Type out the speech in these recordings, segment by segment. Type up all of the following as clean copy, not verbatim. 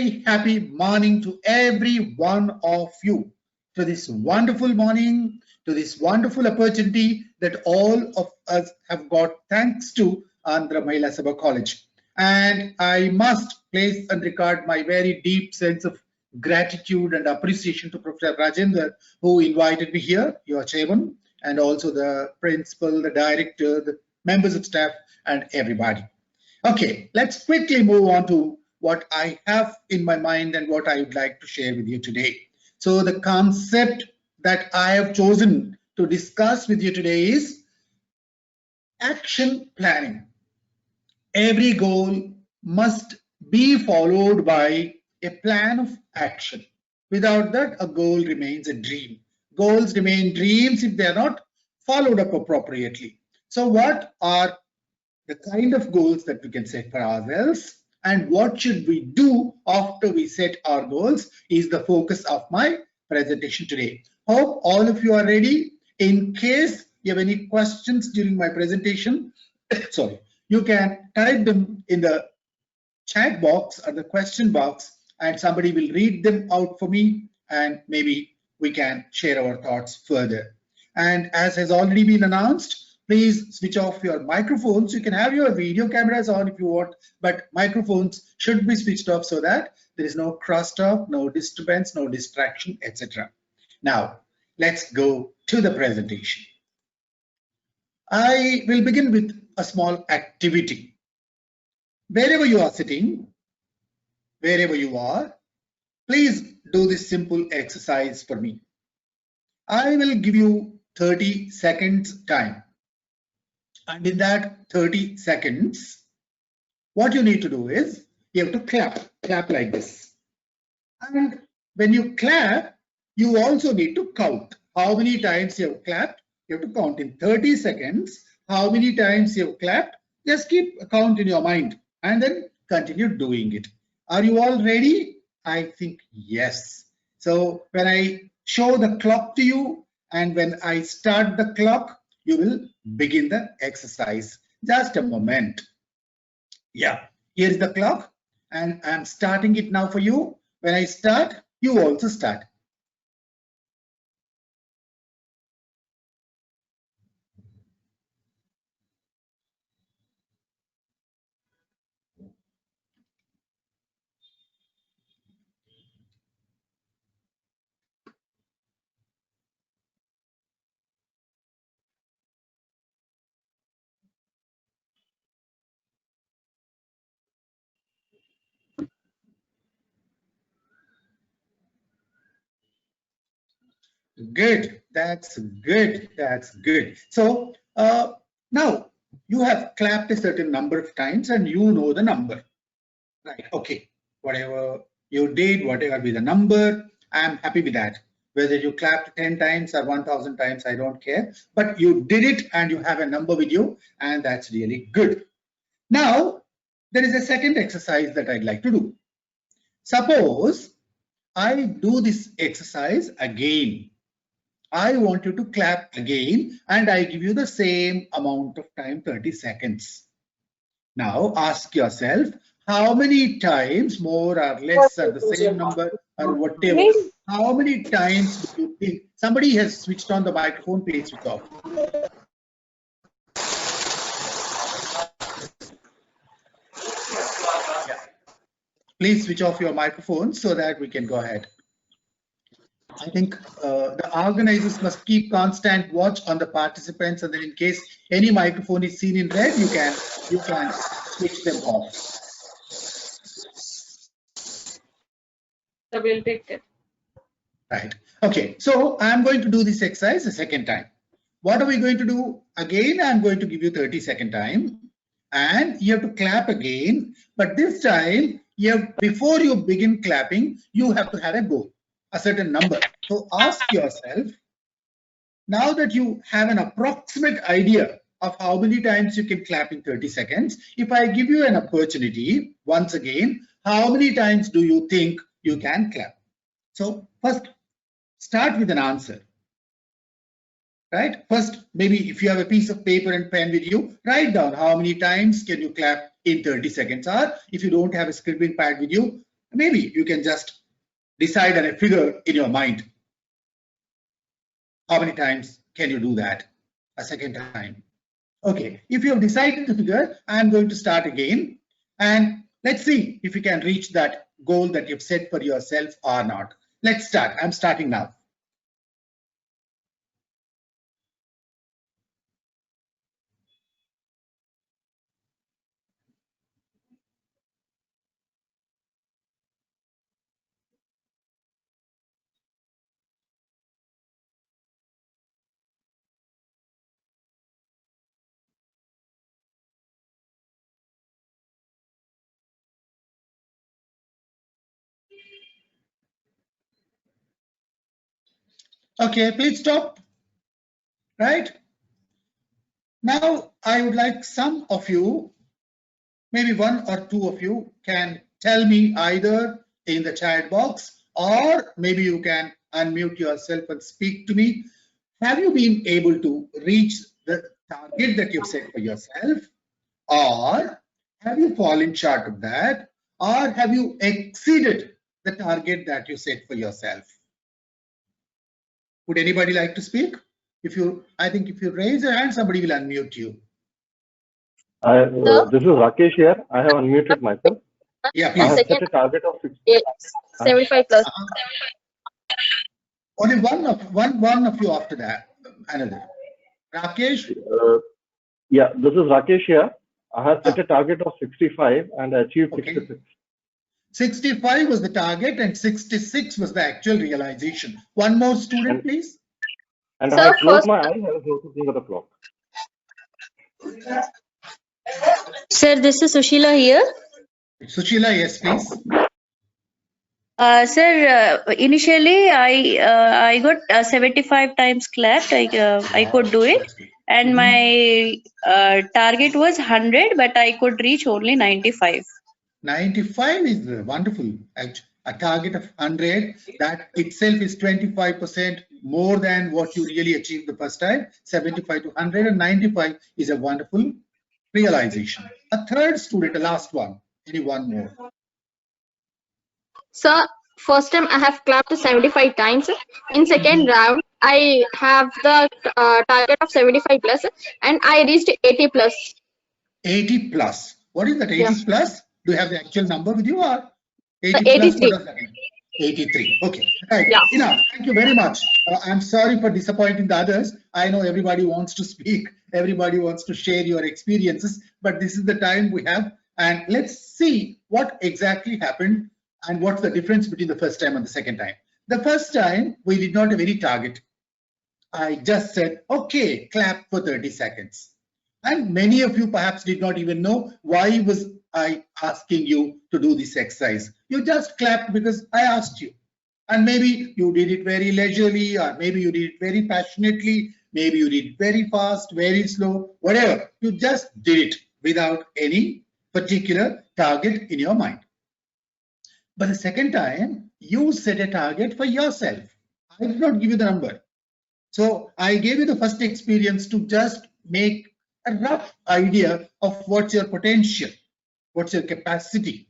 very happy morning to every one of you, to this wonderful morning, to this wonderful opportunity that all of us have got thanks to Andhra Mahila Sabha College. And I must place and record my very deep sense of gratitude and appreciation to Professor Rajendra, who invited me here, your chairman, and also the principal, the director, the members of staff, and everybody. Okay, let's quickly move on to what I have in my mind and what I would like to share with you today. So the concept that I have chosen to discuss with you today is action planning. Every goal must be followed by a plan of action. Without that, a goal remains a dream. Goals remain dreams if they are not followed up appropriately. So what are the kind of goals that we can set for ourselves and what should we do after we set our goals is the focus of my presentation today. Hope all of you are ready. In case you have any questions during my presentation, sorry, you can type them in the chat box or the question box and somebody will read them out for me and maybe we can share our thoughts further. And as has already been announced, please switch off your microphones. You can have your video cameras on if you want, but microphones should be switched off so that there is no crosstalk, no disturbance, no distraction, etc. Now, let's go to the presentation. I will begin with a small activity. Wherever you are sitting, wherever you are, please do this simple exercise for me. I will give you 30 seconds time. And in that 30 seconds, what you need to do is you have to clap like this. And when you clap, you also need to count how many times you have clapped. You have to count in 30 seconds how many times you have clapped. Just keep a count in your mind and then continue doing it. Are you all ready? I think yes. So when I show the clock to you and when I start the clock, you will begin the exercise. Just a moment. Yeah, here's the clock and I'm starting it now for you. When I start, you also start. Good. That's good. That's good. So now you have clapped a certain number of times and you know the number. Right. Okay. Whatever you did, whatever be the number, I'm happy with that. Whether you clapped 10 times or 1,000 times, I don't care. But you did it and you have a number with you, and that's really good. Now, there is a second exercise that I'd like to do. Suppose I do this exercise again. I want you to clap again and I give you the same amount of time, 30 seconds. Now ask yourself, how many times, more or less, or the same number or whatever, how many times do you think? Somebody has switched on the microphone, please switch off. Yeah. Please switch off your microphone so that we can go ahead. I think the organizers must keep constant watch on the participants, and then in case any microphone is seen in red, you can switch them off. So we'll take it. Right. Okay. So I'm going to do this exercise a second time. What are we going to do? Again, I'm going to give you 30-second time, and you have to clap again. But this time, before you begin clapping, you have to have a goal, a certain number. So ask yourself, now that you have an approximate idea of how many times you can clap in 30 seconds, if I give you an opportunity, once again, how many times do you think you can clap? So first, start with an answer. Right? First, maybe if you have a piece of paper and pen with you, write down how many times can you clap in 30 seconds. Or if you don't have a scribbling pad with you, Maybe you can just decide on a figure in your mind. How many times can you do that? A second time. Okay, if you have decided the figure, I'm going to start again. And let's see if you can reach that goal that you've set for yourself or not. Let's start. I'm starting now. Okay, please stop. Right? Now, I would like some of you, maybe one or two of you, can tell me either in the chat box or maybe you can unmute yourself and speak to me. Have you been able to reach the target that you've set for yourself, or have you fallen short of that, or have you exceeded the target that you set for yourself? Would anybody like to speak? I think if you raise your hand, somebody will unmute you. This is Rakesh here. I have unmuted myself. Yeah, I have please. set a target of 75 plus. Only one of you after that. Another. Rakesh? Yeah, this is Rakesh here. I have set a target of 65 and I achieved 66. 65 was the target and 66 was the actual realization. One more student, please. And I have closed my eyes. I was looking at the clock. Sir, this is Sushila here. Sushila, yes, please. Sir, initially I got 75 times clapped. I could do it, and my target was 100, but I could reach only 95. 95 is wonderful. A target of 100, that itself is 25% more than what you really achieved the first time. 75 to 100 and 95 is a wonderful realization. A third student, the last one. Anyone more? Sir, first time I have clapped 75 times. In second round, I have the target of 75 plus and I reached 80 plus. 80 plus. What is that 80 Yeah. plus? Do you have the actual number with you or 80 83. plus? What does that mean? 83. Okay. Right. Yeah. Enough. Thank you very much. I'm sorry for disappointing the others. I know everybody wants to speak. Everybody wants to share your experiences, but this is the time we have. And let's see what exactly happened and what's the difference between the first time and the second time. The first time, we did not have any target. I just said, okay, clap for 30 seconds. And many of you perhaps did not even know why was I asking you to do this exercise. You just clapped because I asked you. And maybe you did it very leisurely, or maybe you did it very passionately, maybe you did it very fast, very slow, whatever. You just did it without any particular target in your mind. But the second time, you set a target for yourself. I did not give you the number. So I gave you the first experience to just make a rough idea of what's your potential, what's your capacity.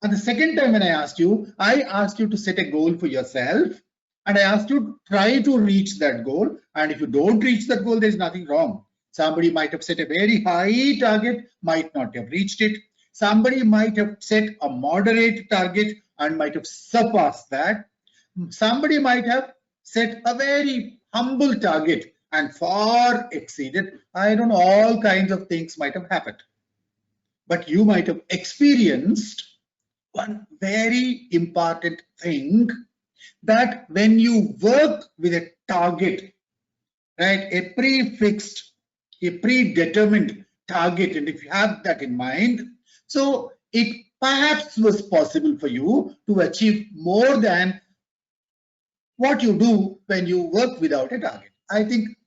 And the second time when I asked you to set a goal for yourself, and I asked you to try to reach that goal. And if you don't reach that goal, there's nothing wrong. Somebody might have set a very high target, might not have reached it. Somebody might have set a moderate target and might have surpassed that. Somebody might have set a very humble target and far exceeded. I don't know, all kinds of things might have happened. But you might have experienced one very important thing, that when you work with a target, right, a prefixed, a predetermined target, and if you have that in mind, so it perhaps was possible for you to achieve more than what you do when you work without a target. I think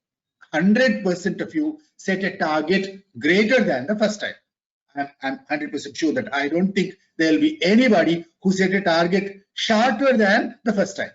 100% of you set a target greater than the first time. I'm 100% sure that I don't think there will be anybody who set a target shorter than the first time.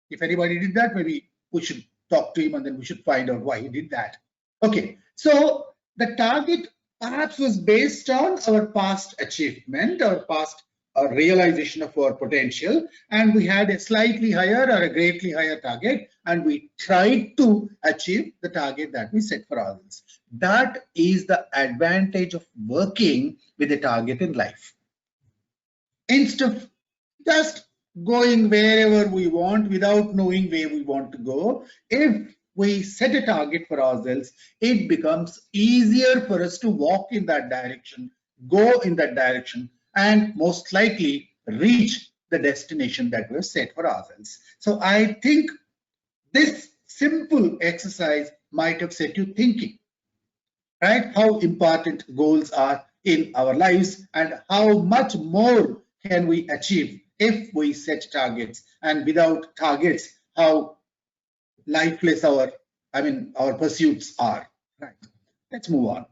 If anybody did that, maybe we should talk to him and then we should find out why he did that. Okay, so the target perhaps was based on our past achievement, our past a realization of our potential, and we had a slightly higher or a greatly higher target, and we tried to achieve the target that we set for ourselves. That is the advantage of working with a target in life. Instead of just going wherever we want without knowing where we want to go, if we set a target for ourselves, it becomes easier for us to walk in that direction, go in that direction, and most likely reach the destination that we've set for ourselves. So I think this simple exercise might have set you thinking, right? How important goals are in our lives and how much more can we achieve if we set targets, and without targets, how lifeless our pursuits are. Right. Let's move on.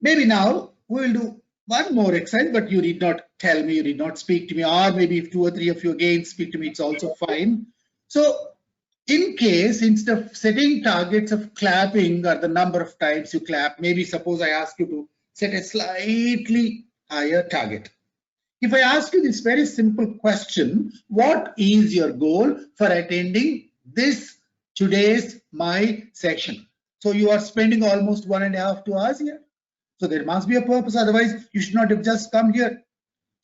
Maybe now we will do one more exercise, but you did not tell me, you did not speak to me, or maybe if 2 or 3 of you again speak to me, it's also fine. So in case, instead of setting targets of clapping or the number of times you clap, maybe suppose I ask you to set a slightly higher target. If I ask you this very simple question, what is your goal for attending this today's my section? So you are spending almost 1.5 to 2 hours here. So there must be a purpose. Otherwise, you should not have just come here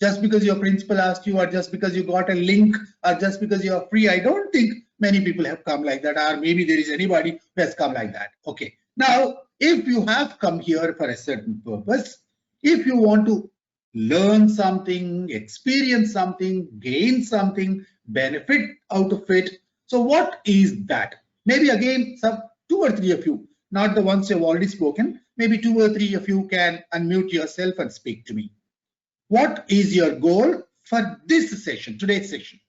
just because your principal asked you, or just because you got a link, or just because you are free. I don't think many people have come like that, or maybe there is anybody who has come like that. Okay. Now, if you have come here for a certain purpose, if you want to learn something, experience something, gain something, benefit out of it. So what is that? Maybe again, some 2 or 3 of you, not the ones who have already spoken, maybe 2 or 3 of you can unmute yourself and speak to me. What is your goal for this session, today's session?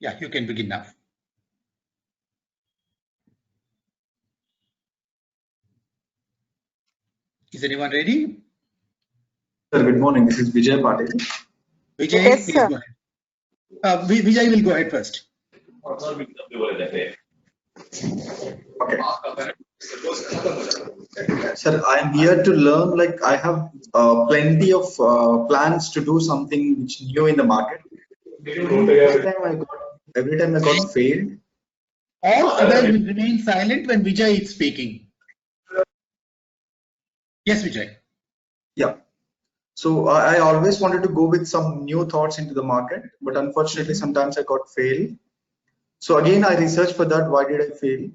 Yeah, you can begin now. Is anyone ready? Sir, good morning. This is Vijay Patil. Vijay, Yes, please sir. go ahead. Vijay will go ahead first. Okay. Sir, I am here to learn. Like I have plenty of plans to do something which new in the market. Every time I got failed. All others will remain silent when Vijay is speaking. Yes, Vijay. Yeah. So I always wanted to go with some new thoughts into the market, but unfortunately, sometimes I got failed. So again, I researched for that. Why did I fail?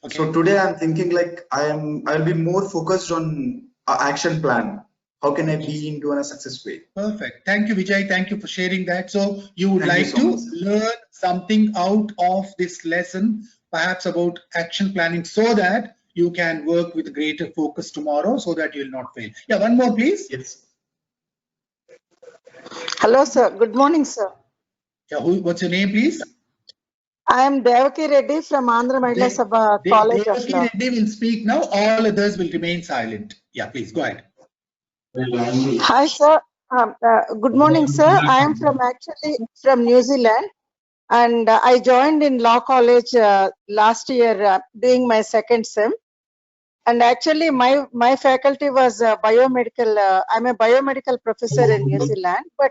Okay. So today I'm thinking like I'll be more focused on action plan. How can I be into a success way? Perfect. Thank you, Vijay. Thank you for sharing that. So you would Thank you like so to much. learn something out of this lesson, perhaps about action planning, so that you can work with greater focus tomorrow, so that you will not fail. Yeah, one more, please. Yes. Hello, sir. Good morning, sir. Yeah, what's your name, please? I am Devaki Reddy from Andhra Mahila Sabha College of Devaki Law. Reddy will speak now. All others will remain silent. Yeah, please go ahead. Hi, sir. Good morning, sir. I am actually from New Zealand, and I joined in Law College last year doing my second sem. And actually, my faculty was biomedical. I'm a biomedical professor in New Zealand, but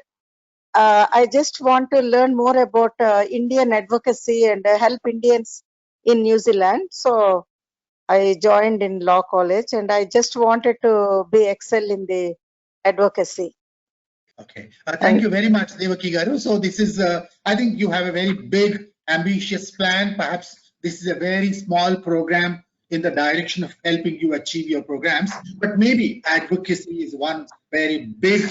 I just want to learn more about Indian advocacy and help Indians in New Zealand. So I joined in Law College, and I just wanted to be excel in the advocacy. Okay. Thank you very much, Devaki Garu. So this is, I think you have a very big, ambitious plan. Perhaps this is a very small program in the direction of helping you achieve your programs. But maybe advocacy is one very big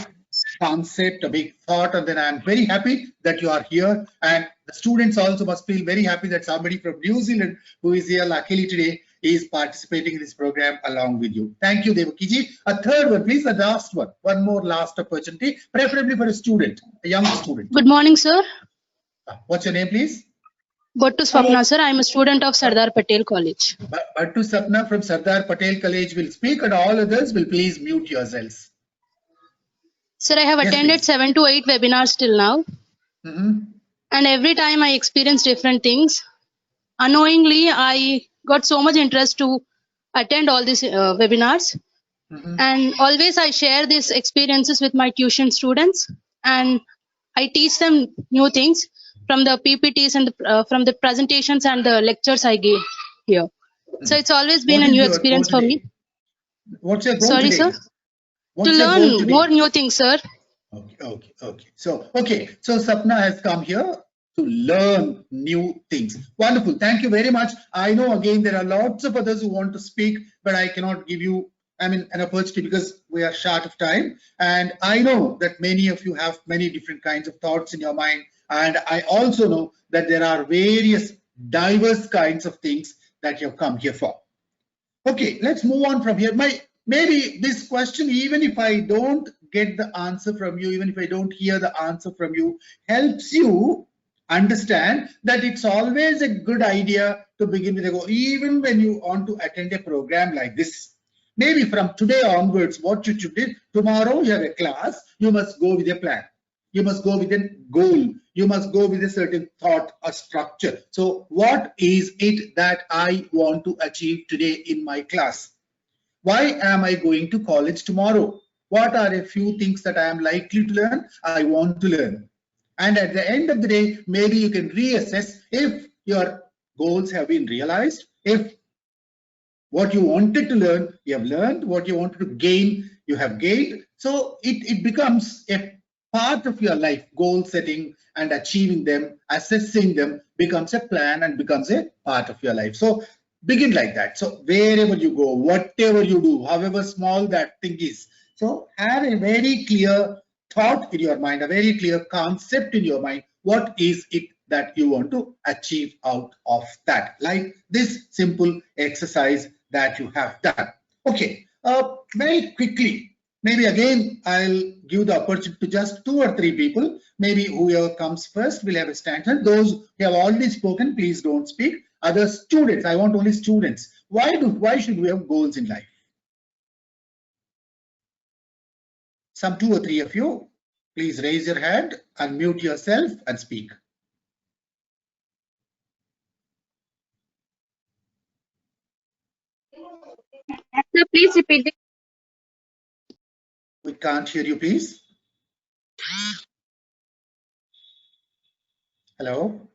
concept, a big thought. And then I'm very happy that you are here. And the students also must feel very happy that somebody from New Zealand who is here luckily today is participating in this program along with you. Thank you, Devakiji. A third one, please, the last one. One more last opportunity, preferably for a student, a young student. Good morning, sir. What's your name, please? Bhattu Swapna, sir. I am a student of Sardar Patel College. Bhattu Swapna from Sardar Patel College will speak, and all others will please mute yourselves. Sir, I have attended 7 to 8 webinars till now. And every time I experience different things. Unknowingly, I got so much interest to attend all these webinars. And always I share these experiences with my tuition students, and I teach them new things from the PPTs and from the presentations and the lectures I give here. So it's always been a new experience for me. What's your goal Sorry, today? sir? What's To your goal learn today? more new things, sir. Okay. So Sapna has come here to learn new things. Wonderful. Thank you very much. I know again there are lots of others who want to speak, but I cannot give you an opportunity because we are short of time. And I know that many of you have many different kinds of thoughts in your mind. And I also know that there are various diverse kinds of things that you have come here for. Okay, let's move on from here. Maybe this question, even if I don't get the answer from you, even if I don't hear the answer from you, helps you understand that it's always a good idea to begin with a goal, even when you want to attend a program like this. Maybe from today onwards, what you should do, tomorrow you have a class, you must go with a plan. You must go with a goal. You must go with a certain thought, a structure. So what is it that I want to achieve today in my class? Why am I going to college tomorrow? What are a few things that I am likely to learn? I want to learn. And at the end of the day, maybe you can reassess if your goals have been realized, if what you wanted to learn, you have learned, what you wanted to gain, you have gained. So it becomes a part of your life. Goal setting and achieving them, assessing them becomes a plan and becomes a part of your life. So begin like that. So wherever you go, whatever you do, however small that thing is, so have a very clear thought in your mind, a very clear concept in your mind. What is it that you want to achieve out of that? Like this simple exercise that you have done. Okay, very quickly, maybe again, I'll give the opportunity to just 2 or 3 people. Maybe whoever comes first will have a stand. And those who have already spoken, please don't speak. Other students, I want only students. Why should we have goals in life? Some 2 or 3 of you, please raise your hand, unmute yourself and speak. Sir, please repeat the. We can't hear you, please. Hello?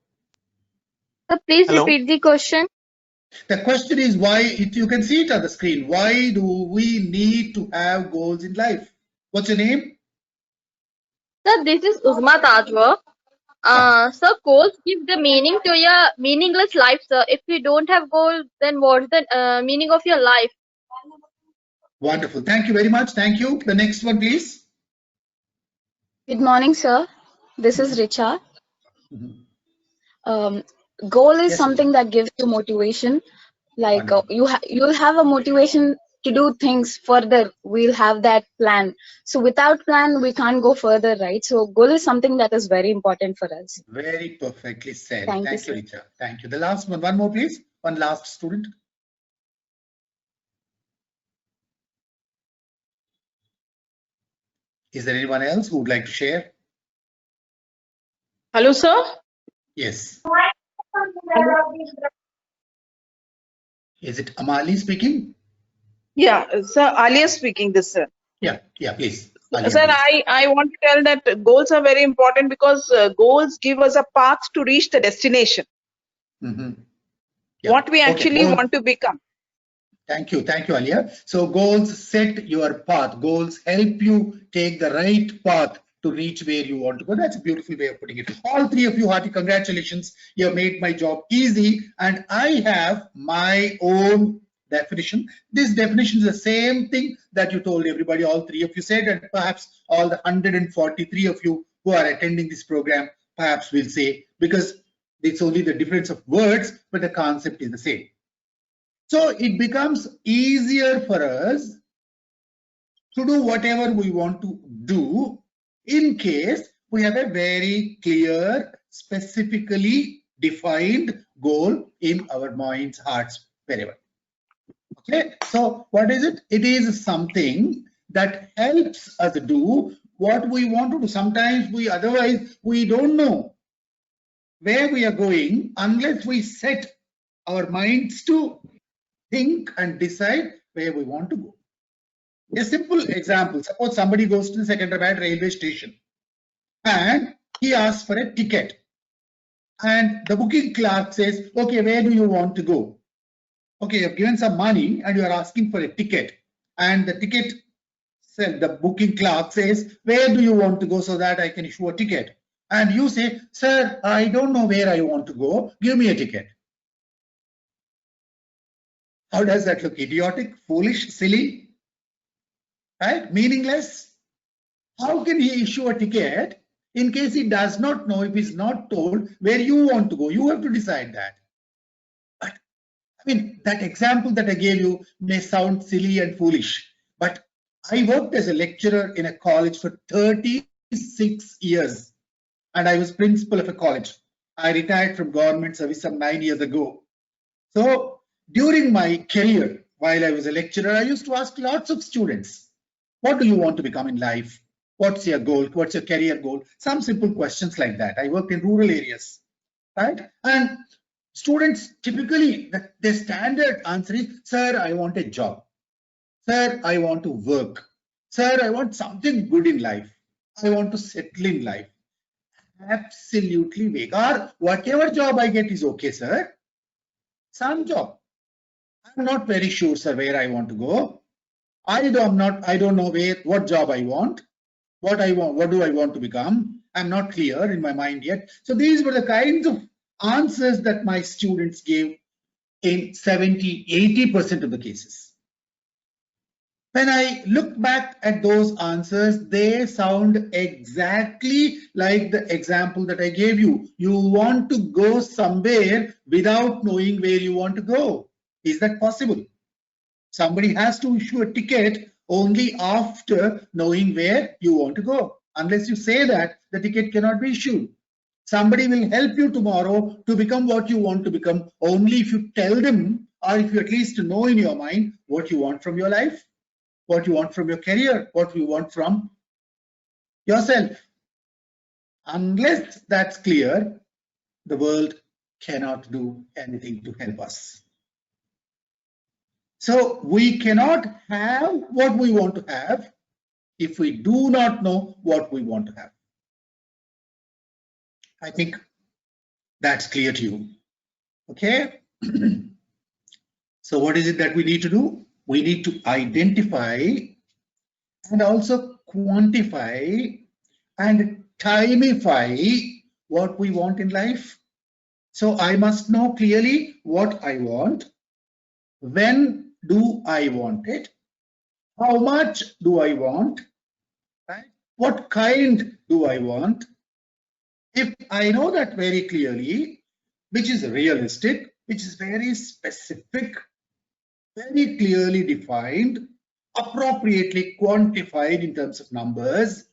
Sir, please repeat the question. The question is why, you can see it on the screen, why do we need to have goals in life? What's your name? Sir, this is Uzma Tajwa. Sir, goals give the meaning to your meaningless life, sir. If you don't have goals, then what's the meaning of your life? Wonderful. Thank you very much. Thank you. The next one, please. Good morning, sir. This is Richa. Goal is something that gives you motivation. Like you'll have a motivation to do things further. We'll have that plan. So without plan, we can't go further, right? So goal is something that is very important for us. Very perfectly said. Thank you, Richa. Thank you. The last one more, please. One last student. Is there anyone else who would like to share? Hello, sir. Yes. Is it Amali speaking? Yeah, sir, Alia speaking this, sir. Yeah, please. Alia, sir, please. I want to tell that goals are very important because goals give us a path to reach the destination. What we actually want to become. Thank you, Alia. So goals set your path. Goals help you take the right path to reach where you want to go. That's a beautiful way of putting it. All 3 of you, hearty congratulations. You have made my job easy, and I have my own definition. This definition is the same thing that you told everybody, all 3 of you said, and perhaps all the 143 of you who are attending this program perhaps will say, because it's only the difference of words, but the concept is the same. So it becomes easier for us to do whatever we want to do in case we have a very clear, specifically defined goal in our minds, hearts, wherever. Okay, so what is it? It is something that helps us do what we want to do. Sometimes otherwise we don't know where we are going unless we set our minds to think and decide where we want to go. A simple example, suppose somebody goes to the Secunderabad railway station and he asks for a ticket. And the booking clerk says, okay, where do you want to go? Okay, you've given some money and you are asking for a ticket. And the ticket, the booking clerk says, where do you want to go so that I can issue a ticket? And you say, sir, I don't know where I want to go. Give me a ticket. How does that look? Idiotic, foolish, silly, right? Meaningless. How can he issue a ticket in case he does not know, if he's not told where you want to go? You have to decide that. But I mean, that example that I gave you may sound silly and foolish, but I worked as a lecturer in a college for 36 years and I was principal of a college. I retired from government service some 9 years ago. So during my career, while I was a lecturer, I used to ask lots of students, what do you want to become in life? What's your goal? What's your career goal? Some simple questions like that. I worked in rural areas, right? And students typically, their standard answer is, sir, I want a job. Sir, I want to work. Sir, I want something good in life. I want to settle in life. Absolutely vague. Or whatever job I get is okay, sir. Some job. I'm not very sure, sir, where I want to go. I don't know what job I want. What do I want to become? I'm not clear in my mind yet. So these were the kinds of answers that my students gave in 70–80% of the cases. When I look back at those answers, they sound exactly like the example that I gave you. You want to go somewhere without knowing where you want to go. Is that possible? Somebody has to issue a ticket only after knowing where you want to go. Unless you say that, the ticket cannot be issued. Somebody will help you tomorrow to become what you want to become only if you tell them, or if you at least know in your mind what you want from your life, what you want from your career, what you want from yourself. Unless that's clear, the world cannot do anything to help us. So we cannot have what we want to have if we do not know what we want to have. I think that's clear to you. Okay. So what is it that we need to do? We need to identify and also quantify and timify what we want in life. So I must know clearly what I want. When do I want it? How much do I want? Right? What kind do I want? If I know that very clearly, which is realistic, which is very specific, very clearly defined, appropriately quantified in terms of numbers,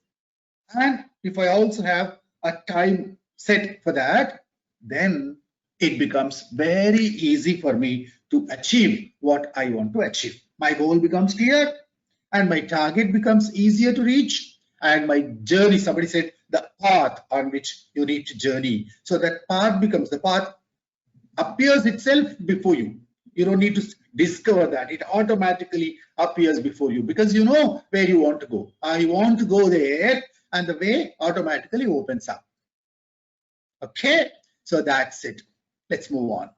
and if I also have a time set for that, then it becomes very easy for me to achieve what I want to achieve. My goal becomes clear and my target becomes easier to reach, and my journey, somebody said, the path on which you need to journey. So that path becomes, the path appears itself before you. You don't need to discover that. It automatically appears before you because you know where you want to go. I want to go there, and the way automatically opens up. Okay, so that's it. Let's move on.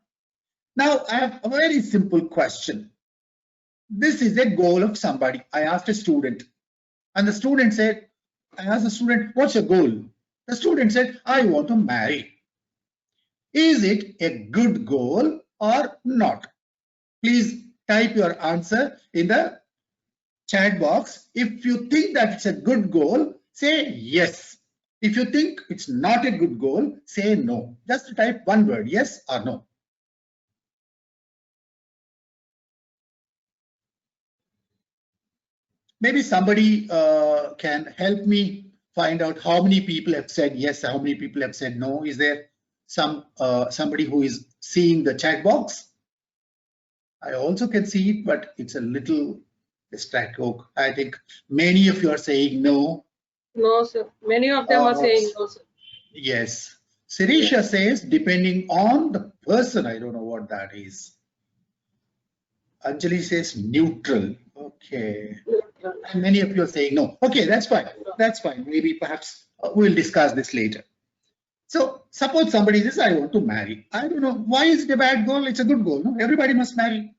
Now I have a very simple question. This is a goal of somebody. I asked a student, and the student said, I asked the student, what's your goal? The student said, I want to marry. Is it a good goal or not? Please type your answer in the chat box. If you think that it's a good goal, say yes. If you think it's not a good goal, say no. Just type one word, yes or no. Maybe somebody can help me find out how many people have said yes, how many people have said no. Is there somebody who is seeing the chat box? I also can see it, but it's a little distracting. I think many of you are saying no. No, sir. Many of them are saying no, sir. Yes. Sirisha says, depending on the person. I don't know what that is. Anjali says neutral. Okay. And many of you are saying no. Okay, that's fine. That's fine. Maybe perhaps we'll discuss this later. So suppose somebody says, I want to marry. I don't know. Why is it a bad goal? It's a good goal. No? Everybody must marry.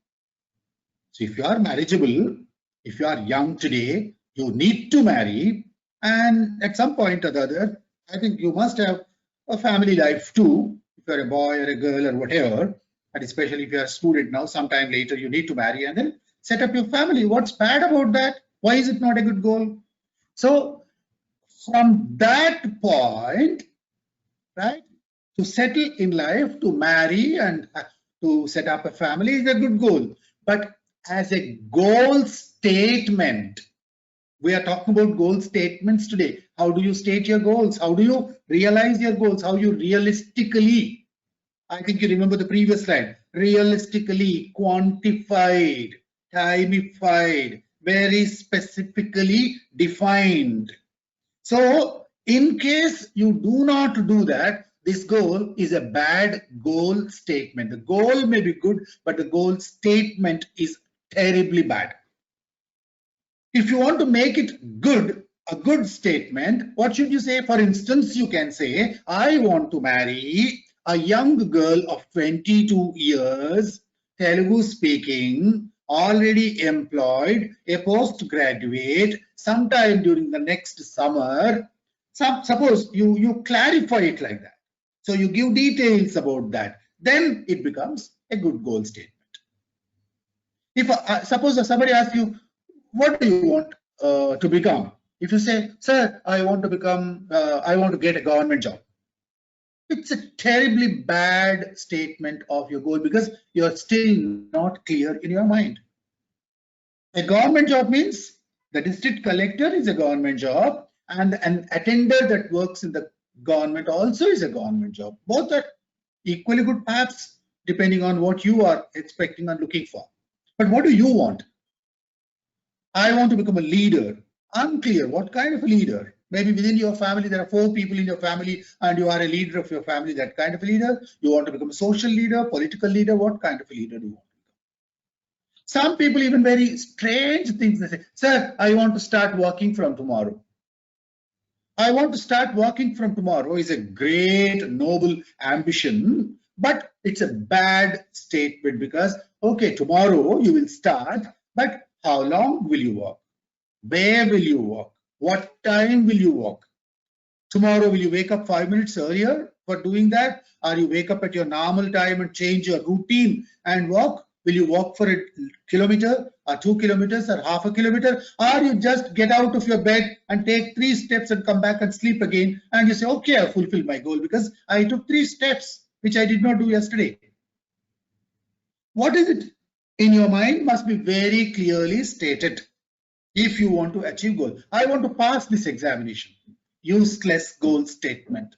So if you are marriageable, if you are young today, you need to marry. And at some point or the other, I think you must have a family life too. If you're a boy or a girl or whatever, and especially if you're a student now, sometime later you need to marry and then set up your family. What's bad about that? Why is it not a good goal? So from that point, right, to settle in life, to marry and to set up a family is a good goal. But as a goal statement, we are talking about goal statements today. How do you state your goals? How do you realize your goals? How you realistically, I think you remember the previous slide, realistically, quantified, timeified, very specifically defined. So in case you do not do that, this goal is a bad goal statement. The goal may be good, but the goal statement is terribly bad. If you want to make it good, a good statement, what should you say? For instance, you can say, I want to marry a young girl of 22 years, Telugu speaking, already employed, a postgraduate, sometime during the next summer. Suppose you clarify it like that. So you give details about that. Then it becomes a good goal statement. If suppose somebody asks you, what do you want to become? If you say, sir, I want to become, I want to get a government job. It's a terribly bad statement of your goal because you're still not clear in your mind. A government job means the district collector is a government job and an attender that works in the government also is a government job. Both are equally good perhaps depending on what you are expecting and looking for. But what do you want? I want to become a leader. Unclear. What kind of a leader? Maybe within your family, there are 4 people in your family and you are a leader of your family, that kind of a leader. You want to become a social leader, political leader. What kind of a leader do you want to become? Some people even very strange things. They say, sir, I want to start working from tomorrow. I want to start working from tomorrow is a great, noble ambition, but it's a bad statement because, okay, tomorrow you will start, but how long will you work? Where will you work? What time will you work? Tomorrow, will you wake up 5 minutes earlier for doing that? Or you wake up at your normal time and change your routine and walk? Will you walk for a kilometer or 2 kilometers or half a kilometer? Or you just get out of your bed and take 3 steps and come back and sleep again and you say, okay, I fulfilled my goal because I took 3 steps, which I did not do yesterday. What is it? In your mind must be very clearly stated if you want to achieve goal. I want to pass this examination. Useless goal statement.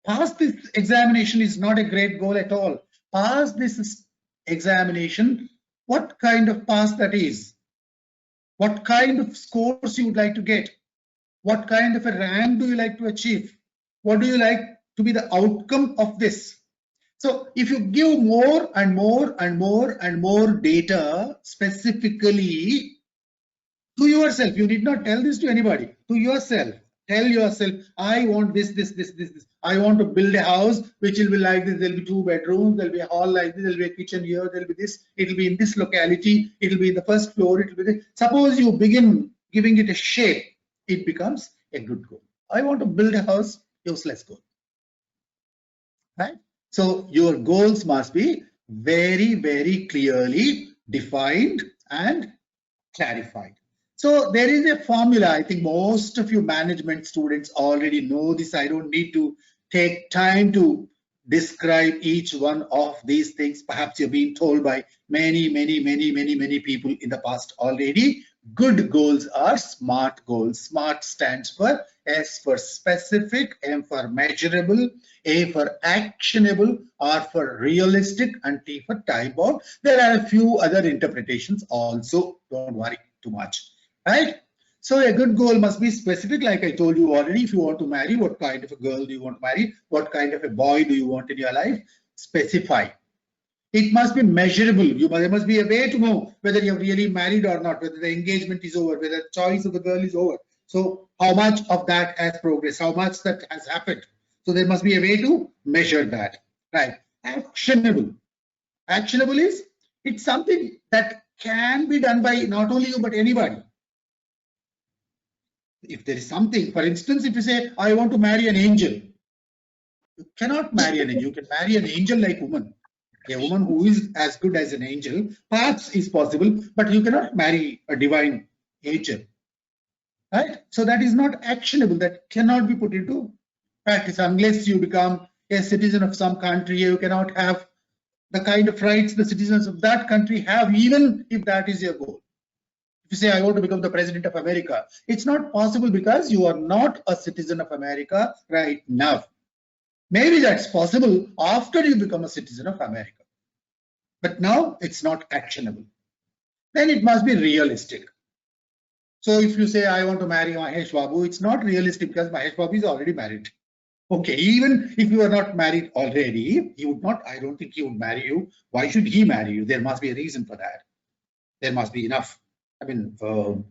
Pass this examination is not a great goal at all. Pass this examination. What kind of pass that is? What kind of scores you would like to get? What kind of a rank do you like to achieve? What do you like to be the outcome of this? So if you give more and more and more and more data specifically to yourself, you need not tell this to anybody, to yourself. Tell yourself, I want this. I want to build a house which will be like this. There'll be 2 bedrooms, there'll be a hall like this, there'll be a kitchen here, there'll be this, it'll be in this locality, it'll be in the first floor, it'll be this. Suppose you begin giving it a shape, it becomes a good goal. I want to build a house, useless goal. Right? So your goals must be very, very clearly defined and clarified. So there is a formula. I think most of you management students already know this. I don't need to take time to describe each one of these things. Perhaps you've been told by many people in the past already. Good goals are SMART goals. SMART stands for S for specific, M for measurable, A for actionable, R for realistic, and T for time bound. There are a few other interpretations also. Don't worry too much. Right? So a good goal must be specific, like I told you already. If you want to marry, what kind of a girl do you want to marry? What kind of a boy do you want in your life? Specify. It must be measurable. There must be a way to know whether you're really married or not, whether the engagement is over, whether the choice of the girl is over. So how much of that has progressed, how much that has happened. So there must be a way to measure that, right? Actionable. Actionable is, it's something that can be done by not only you, but anybody. If there is something, for instance, if you say, I want to marry an angel, you cannot marry an angel. You can marry an angel-like woman. A woman who is as good as an angel, perhaps is possible, but you cannot marry a divine angel. Right? So that is not actionable. That cannot be put into practice unless you become a citizen of some country. You cannot have the kind of rights the citizens of that country have, even if that is your goal. If you say, I want to become the president of America, it's not possible because you are not a citizen of America right now. Maybe that's possible after you become a citizen of America. But now it's not actionable. Then it must be realistic. So if you say, I want to marry Mahesh Babu, it's not realistic because Mahesh Babu is already married. Okay, even if you are not married already, he would not, I don't think he would marry you. Why should he marry you? There must be a reason for that. There must be enough, attraction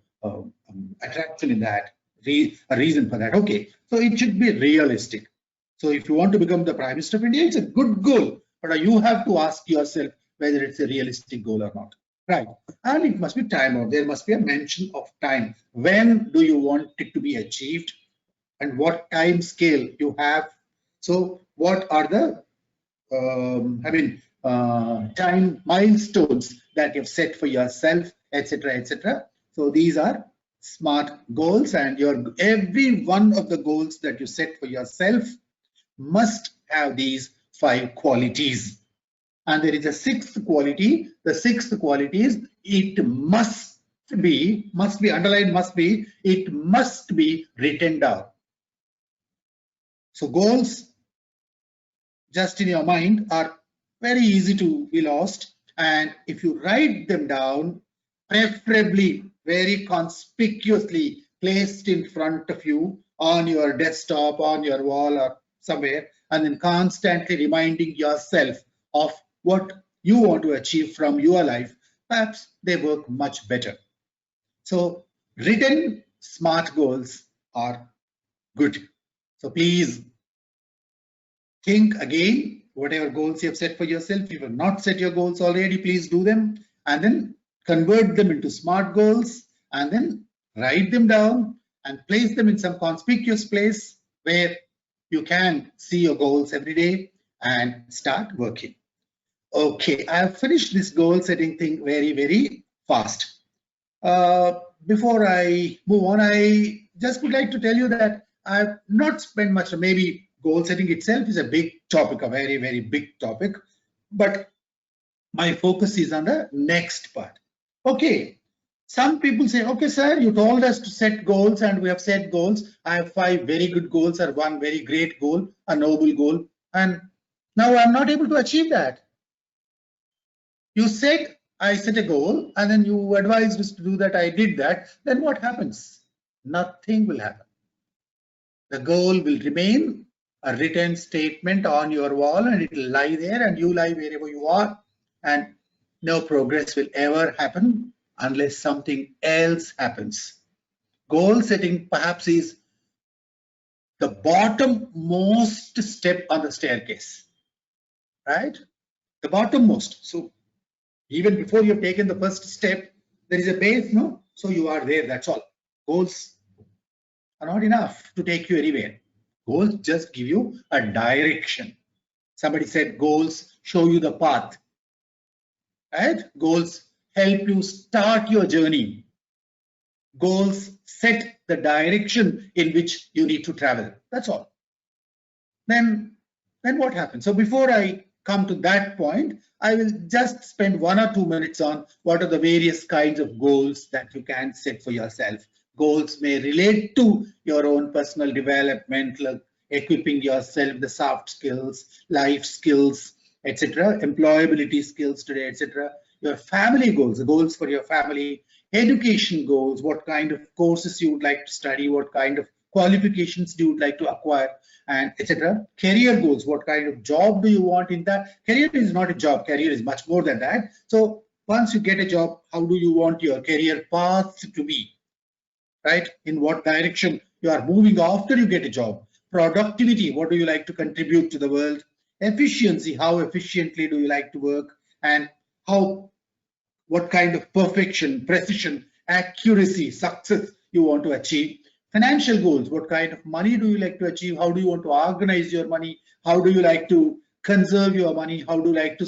in that, a reason for that. Okay, so it should be realistic. So if you want to become the Prime Minister of India, it's a good goal, but you have to ask yourself whether it's a realistic goal or not. Right, and it must be time. There must be a mention of time. When do you want it to be achieved, and what time scale you have? So, what are the time milestones that you've set for yourself, etc., etc. So these are SMART goals, and every one of the goals that you set for yourself must have these 5 qualities. And there is a 6th quality. The 6th quality is it must be underlined, it must be written down. So goals just in your mind are very easy to be lost, and if you write them down, preferably very conspicuously placed in front of you on your desktop, on your wall or somewhere, and then constantly reminding yourself of what you want to achieve from your life, perhaps they work much better. So written SMART goals are good. So please think again, whatever goals you have set for yourself. If you have not set your goals already, please do them and then convert them into SMART goals and then write them down and place them in some conspicuous place where you can see your goals every day and start working. Okay, I have finished this goal setting thing very, very fast. Before I move on, I just would like to tell you that I have not spent much, maybe goal setting itself is a big topic, a very, very big topic, but my focus is on the next part. Okay, some people say, okay, sir, you told us to set goals and we have set goals. I have 5 very good goals or 1 very great goal, a noble goal, and now I'm not able to achieve that. You said I set a goal and then you advised us to do that, I did that, then what happens? Nothing will happen. The goal will remain a written statement on your wall and it will lie there and you lie wherever you are, and no progress will ever happen unless something else happens. Goal setting perhaps is the bottommost step on the staircase, right? The bottommost. So even before you have taken the first step, there is a base, no? So you are there, that's all. Goals are not enough to take you anywhere. Goals just give you a direction. Somebody said goals show you the path, right? Goals help you start your journey. Goals set the direction in which you need to travel. That's all. Then what happens? So before I come to that point, I will just spend 1 or 2 minutes on what are the various kinds of goals that you can set for yourself. Goals may relate to your own personal development, like equipping yourself, the soft skills, life skills, etc., employability skills today, etc. Your family goals, the goals for your family, education goals, what kind of courses you would like to study, what kind of qualifications do you like to acquire, and etc. Career goals, what kind of job do you want in that? Career is not a job, career is much more than that. So once you get a job, how do you want your career path to be, right? In what direction you are moving after you get a job? Productivity, what do you like to contribute to the world? Efficiency, how efficiently do you like to work, and what kind of perfection, precision, accuracy, success you want to achieve. Financial goals, what kind of money do you like to achieve? How do you want to organize your money? How do you like to conserve your money? How do you like to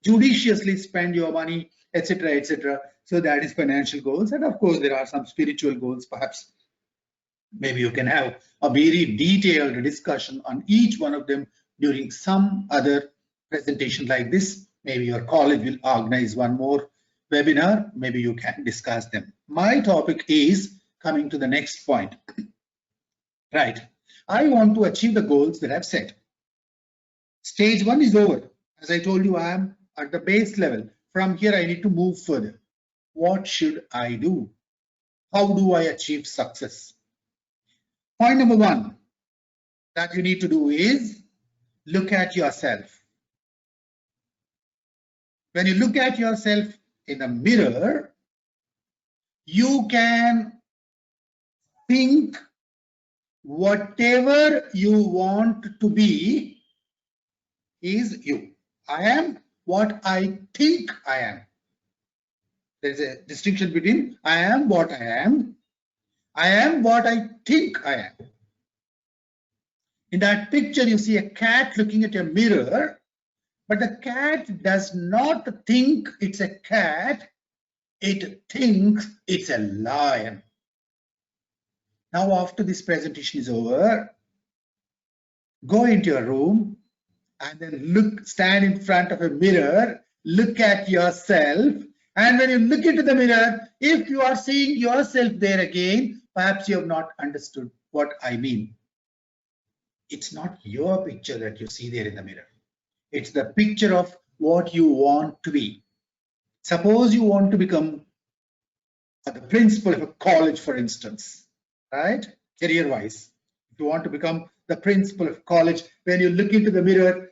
judiciously spend your money, etc., etc. So that is financial goals. And of course, there are some spiritual goals. Perhaps maybe you can have a very detailed discussion on each one of them during some other presentation like this. Maybe your college will organize one more webinar. Maybe you can discuss them. My topic is coming to the next point. Right. I want to achieve the goals that I've set. Stage 1 is over. As I told you, I am at the base level. From here, I need to move further. What should I do? How do I achieve success? Point number 1 that you need to do is look at yourself. When you look at yourself in the mirror, you can think whatever you want to be is you. I am what I think I am. There is a distinction between I am what I am what I think I am. In that picture, you see a cat looking at a mirror, but the cat does not think it's a cat, it thinks it's a lion. Now, after this presentation is over, go into your room and then stand in front of a mirror, look at yourself, and when you look into the mirror, if you are seeing yourself there again, perhaps you have not understood what I mean. It's not your picture that you see there in the mirror. It's the picture of what you want to be. Suppose you want to become the principal of a college, for instance, right? Career-wise, if you want to become the principal of college, when you look into the mirror,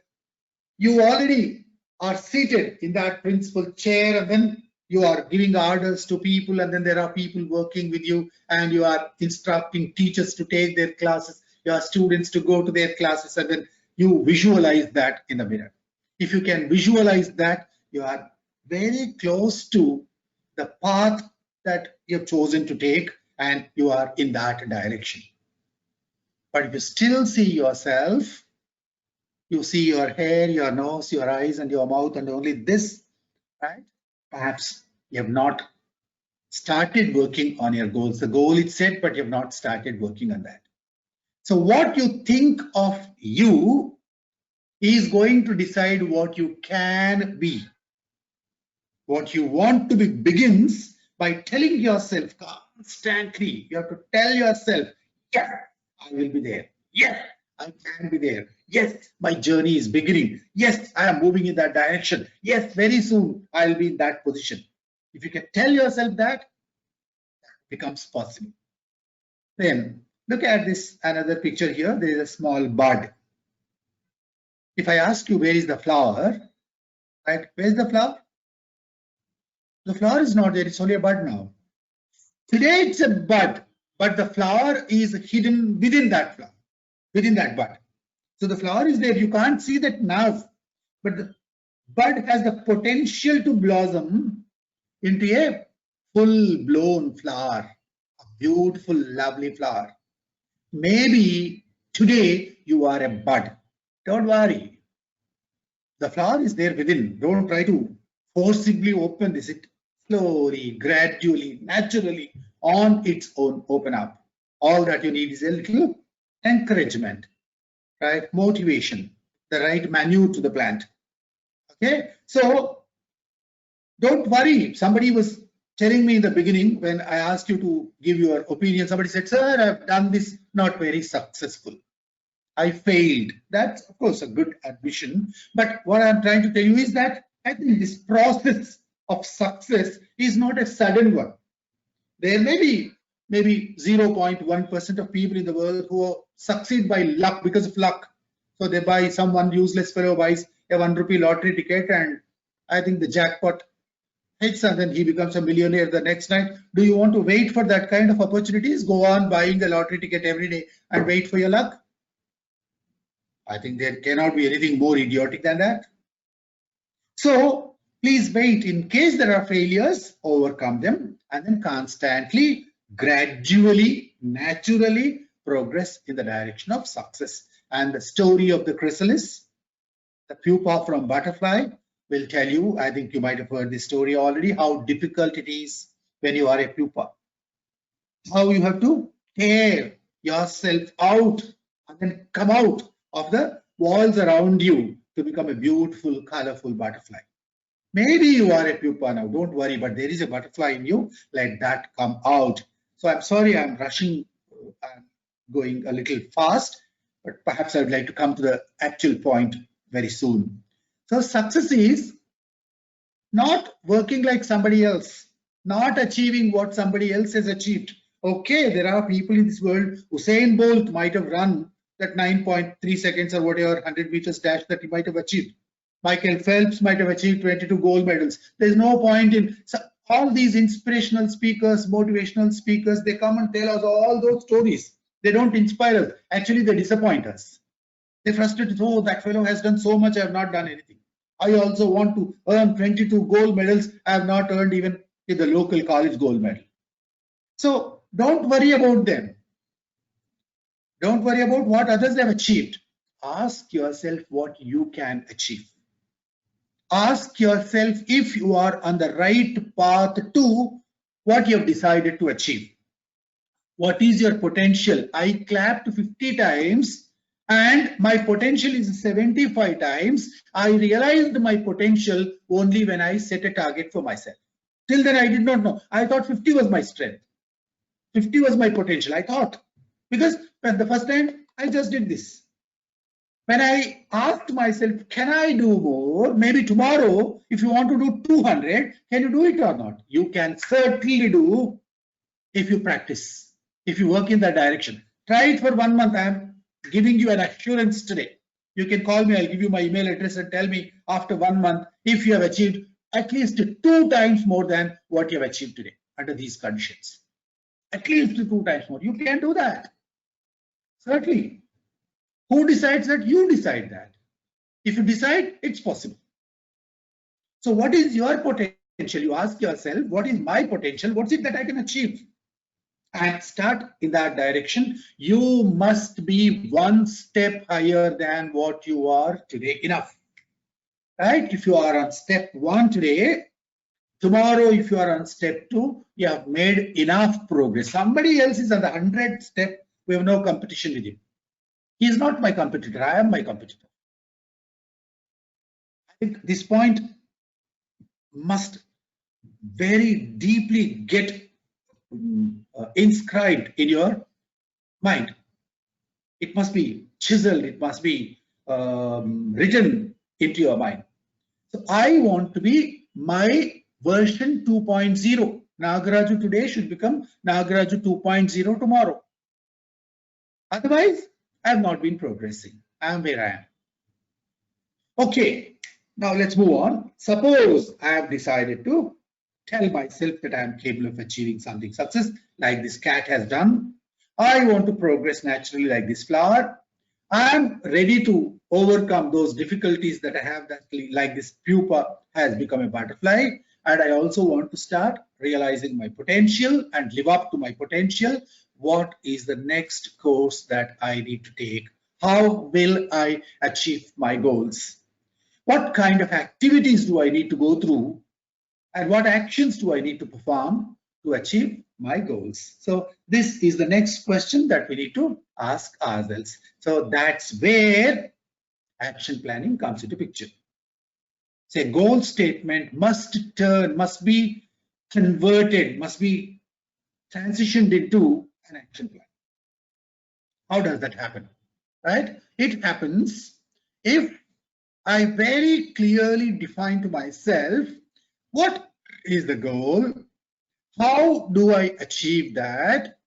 you already are seated in that principal chair, and then you are giving orders to people, and then there are people working with you, and you are instructing teachers to take their classes, your students to go to their classes, and then you visualize that in the mirror. If you can visualize that, you are very close to the path that you have chosen to take, and you are in that direction. But if you still see yourself, you see your hair, your nose, your eyes, and your mouth, and only this, right? Perhaps you have not started working on your goals. The goal is set, but you have not started working on that. So what you think of you is going to decide what you can be. What you want to be begins by telling yourself constantly. You have to tell yourself, yes, I will be there. Yes, I can be there. Yes, my journey is beginning. Yes, I am moving in that direction. Yes, very soon I'll be in that position. If you can tell yourself that, that becomes possible. Then look at this another picture here. There is a small bud. If I ask you where is the flower, right? Where is the flower? The flower is not there. It's only a bud now. Today it's a bud, but the flower is hidden within that flower, within that bud. So the flower is there. You can't see that now, but the bud has the potential to blossom into a full-blown flower, a beautiful, lovely flower. Maybe today you are a bud. Don't worry. The flower is there within. Don't try to forcibly open this. It slowly, gradually, naturally, on its own open up. All that you need is a little encouragement, right? Motivation, the right manure to the plant. Okay, so don't worry. Somebody was telling me in the beginning when I asked you to give your opinion, somebody said, sir, I've done this not very successful. I failed. That's of course a good admission. But what I'm trying to tell you is that I think this process of success is not a sudden one. There may be maybe 0.1% of people in the world who succeed by luck, because of luck. So they buy, someone useless fellow buys a ₹1 lottery ticket, and I think the jackpot hits, and then he becomes a millionaire the next night. Do you want to wait for that kind of opportunities? Go on buying the lottery ticket every day and wait for your luck? I think there cannot be anything more idiotic than that. So please wait. In case there are failures, overcome them, and then constantly, gradually, naturally progress in the direction of success. And the story of the chrysalis, the pupa from butterfly, will tell you, I think you might have heard this story already, how difficult it is when you are a pupa. How you have to tear yourself out and then come out of the walls around you to become a beautiful, colorful butterfly. Maybe you are a pupa now, don't worry, but there is a butterfly in you, let that come out. So I'm sorry, I'm rushing, I'm going a little fast, but perhaps I would like to come to the actual point very soon. So success is not working like somebody else, not achieving what somebody else has achieved. Okay, there are people in this world, Usain Bolt might have run that 9.3 seconds or whatever 100 meters dash that he might have achieved. Michael Phelps might have achieved 22 gold medals. There's no point in all these inspirational speakers, motivational speakers, they come and tell us all those stories. They don't inspire us. Actually, they disappoint us. They frustrate us. Oh, that fellow has done so much, I have not done anything. I also want to earn 22 gold medals. I have not earned even in the local college gold medal. So don't worry about them. Don't worry about what others have achieved. Ask yourself what you can achieve. Ask yourself if you are on the right path to what you have decided to achieve. What is your potential? I clapped 50 times and my potential is 75 times. I realized my potential only when I set a target for myself. Till then, I did not know. I thought 50 was my strength. 50 was my potential, I thought. Because the first time, I just did this. When I asked myself, can I do more? Maybe tomorrow, if you want to do 200, can you do it or not? You can certainly do if you practice, if you work in that direction. Try it for 1 month. I am giving you an assurance today. You can call me, I'll give you my email address and tell me after 1 month if you have achieved at least 2 times more than what you have achieved today under these conditions. At least 2 times more. You can do that. Certainly. Who decides that? You decide that. If you decide, it's possible. So what is your potential? You ask yourself, what is my potential? What's it that I can achieve? And start in that direction. You must be 1 step higher than what you are today. Enough. Right? If you are on step 1 today, tomorrow, if you are on step 2, you have made enough progress. Somebody else is on the 100th step. We have no competition with him. He is not my competitor. I am my competitor. I think this point must very deeply get inscribed in your mind. It must be chiseled. It must be written into your mind. So I want to be my version 2.0. Nagaraju today should become Nagaraju 2.0 tomorrow. Otherwise, I have not been progressing. I am where I am. Okay, now let's move on. Suppose I have decided to tell myself that I am capable of achieving something success like this cat has done. I want to progress naturally like this flower. I am ready to overcome those difficulties that I have, that like this pupa has become a butterfly. And I also want to start realizing my potential and live up to my potential. What is the next course that I need to take? How will I achieve my goals? What kind of activities do I need to go through? And what actions do I need to perform to achieve my goals? So this is the next question that we need to ask ourselves. So that's where action planning comes into picture. Say goal statement must be converted, must be transitioned into an action plan. How does that happen? Right? It happens if I very clearly define to myself what is the goal, how do I achieve that,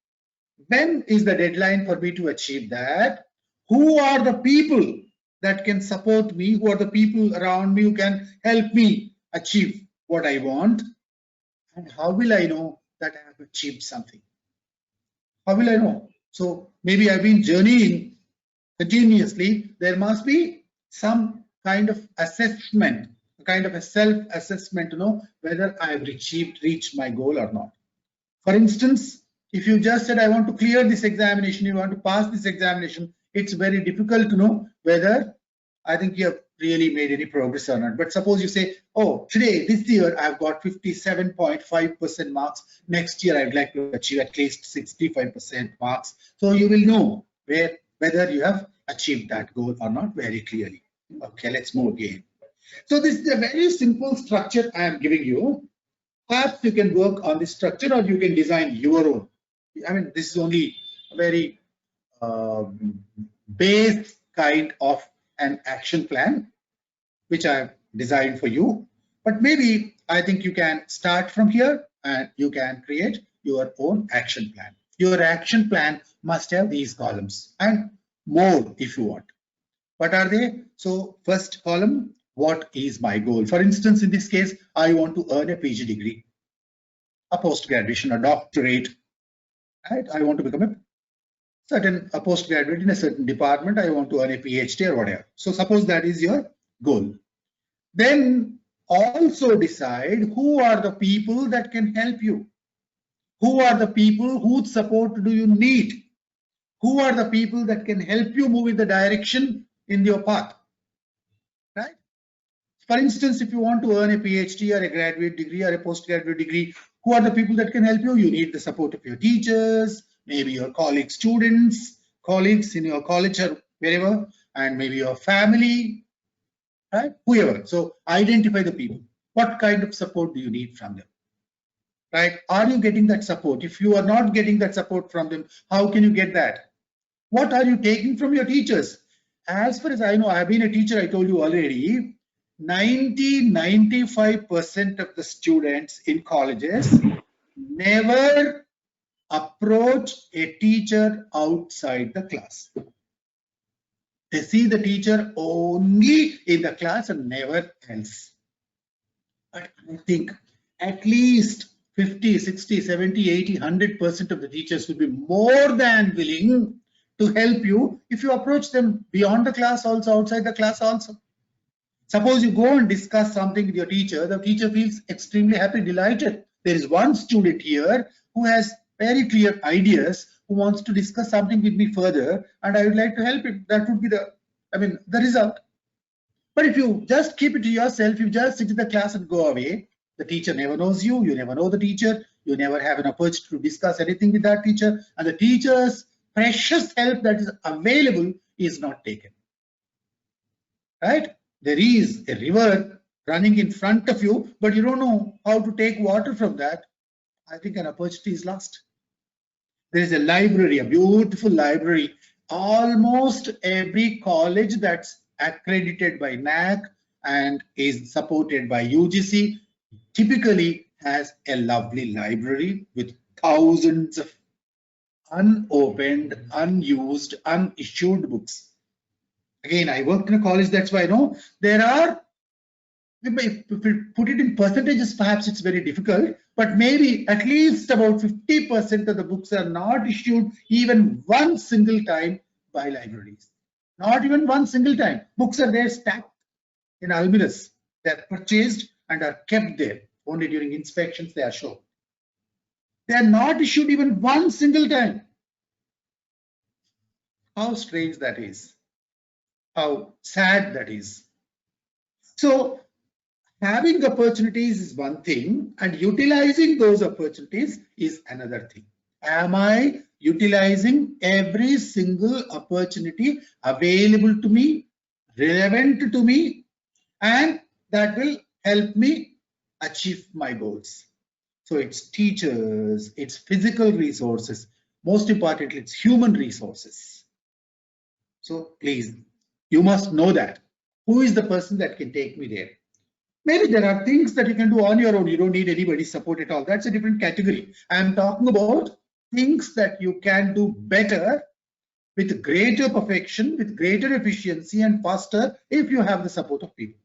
when is the deadline for me to achieve that? Who are the people that can support me? Who are the people around me who can help me achieve what I want? And how will I know that I have achieved something? How will I know? So maybe I've been journeying continuously. There must be some kind of assessment, a kind of a self-assessment to know whether I have reached my goal or not. For instance, if you just said, I want to clear this examination, you want to pass this examination, it's very difficult to know whether I think you have really made any progress or not. But suppose you say, oh, today, this year, I've got 57.5% marks. Next year, I'd like to achieve at least 65% marks. So you will know whether you have achieved that goal or not very clearly. Okay, let's move again. So this is a very simple structure I am giving you. Perhaps you can work on this structure or you can design your own. I mean, this is only a very base kind of an action plan, which I have designed for you. But maybe I think you can start from here and you can create your own action plan. Your action plan must have these columns and more if you want. What are they? So first column, what is my goal? For instance, in this case, I want to earn a PG degree, a post-graduation, a doctorate, right? I want to become a postgraduate in a certain department. I want to earn a PhD or whatever. So suppose that is your goal. Then also decide who are the people that can help you. Who are the people whose support do you need? Who are the people that can help you move in the direction in your path, right? For instance, if you want to earn a PhD or a graduate degree or a postgraduate degree, who are the people that can help you? You need the support of your teachers, maybe your colleagues in your college or wherever, and maybe your family, right? Whoever. So identify the people. What kind of support do you need from them, right? Are you getting that support? If you are not getting that support from them, how can you get that? What are you taking from your teachers? As far as I know, I've been a teacher, I told you already, 95% of the students in colleges never approach a teacher outside the class. They see the teacher only in the class and never else. But I think at least 50, 60, 70, 80, 100% of the teachers will be more than willing to help you if you approach them beyond the class also, outside the class also. Suppose you go and discuss something with your teacher, the teacher feels extremely happy, delighted. There is one student here who has very clear ideas, who wants to discuss something with me further, and I would like to help him. That would be the result. But if you just keep it to yourself, you just sit in the class and go away, the teacher never knows you, you never know the teacher, you never have an opportunity to discuss anything with that teacher, and the teacher's precious help that is available is not taken, right? There is a river running in front of you, but you don't know how to take water from that. I think an opportunity is lost. There is a library, a beautiful library. Almost every college that's accredited by NAAC and is supported by UGC typically has a lovely library with thousands of unopened, unused, unissued books. Again, I worked in a college, that's why I know there are, if we put it in percentages, perhaps it's very difficult, but maybe at least about 50% of the books are not issued even one single time by libraries. Not even one single time. Books are there stacked in almirahs. They are purchased and are kept there. Only during inspections they are shown. They are not issued even one single time. How strange that is. How sad that is. So having opportunities is one thing and utilizing those opportunities is another thing. Am I utilizing every single opportunity available to me, relevant to me, and that will help me achieve my goals? So it's teachers, it's physical resources, most importantly, it's human resources. So please, you must know that. Who is the person that can take me there? Maybe there are things that you can do on your own. You don't need anybody's support at all. That's a different category. I am talking about things that you can do better with greater perfection, with greater efficiency and faster if you have the support of people.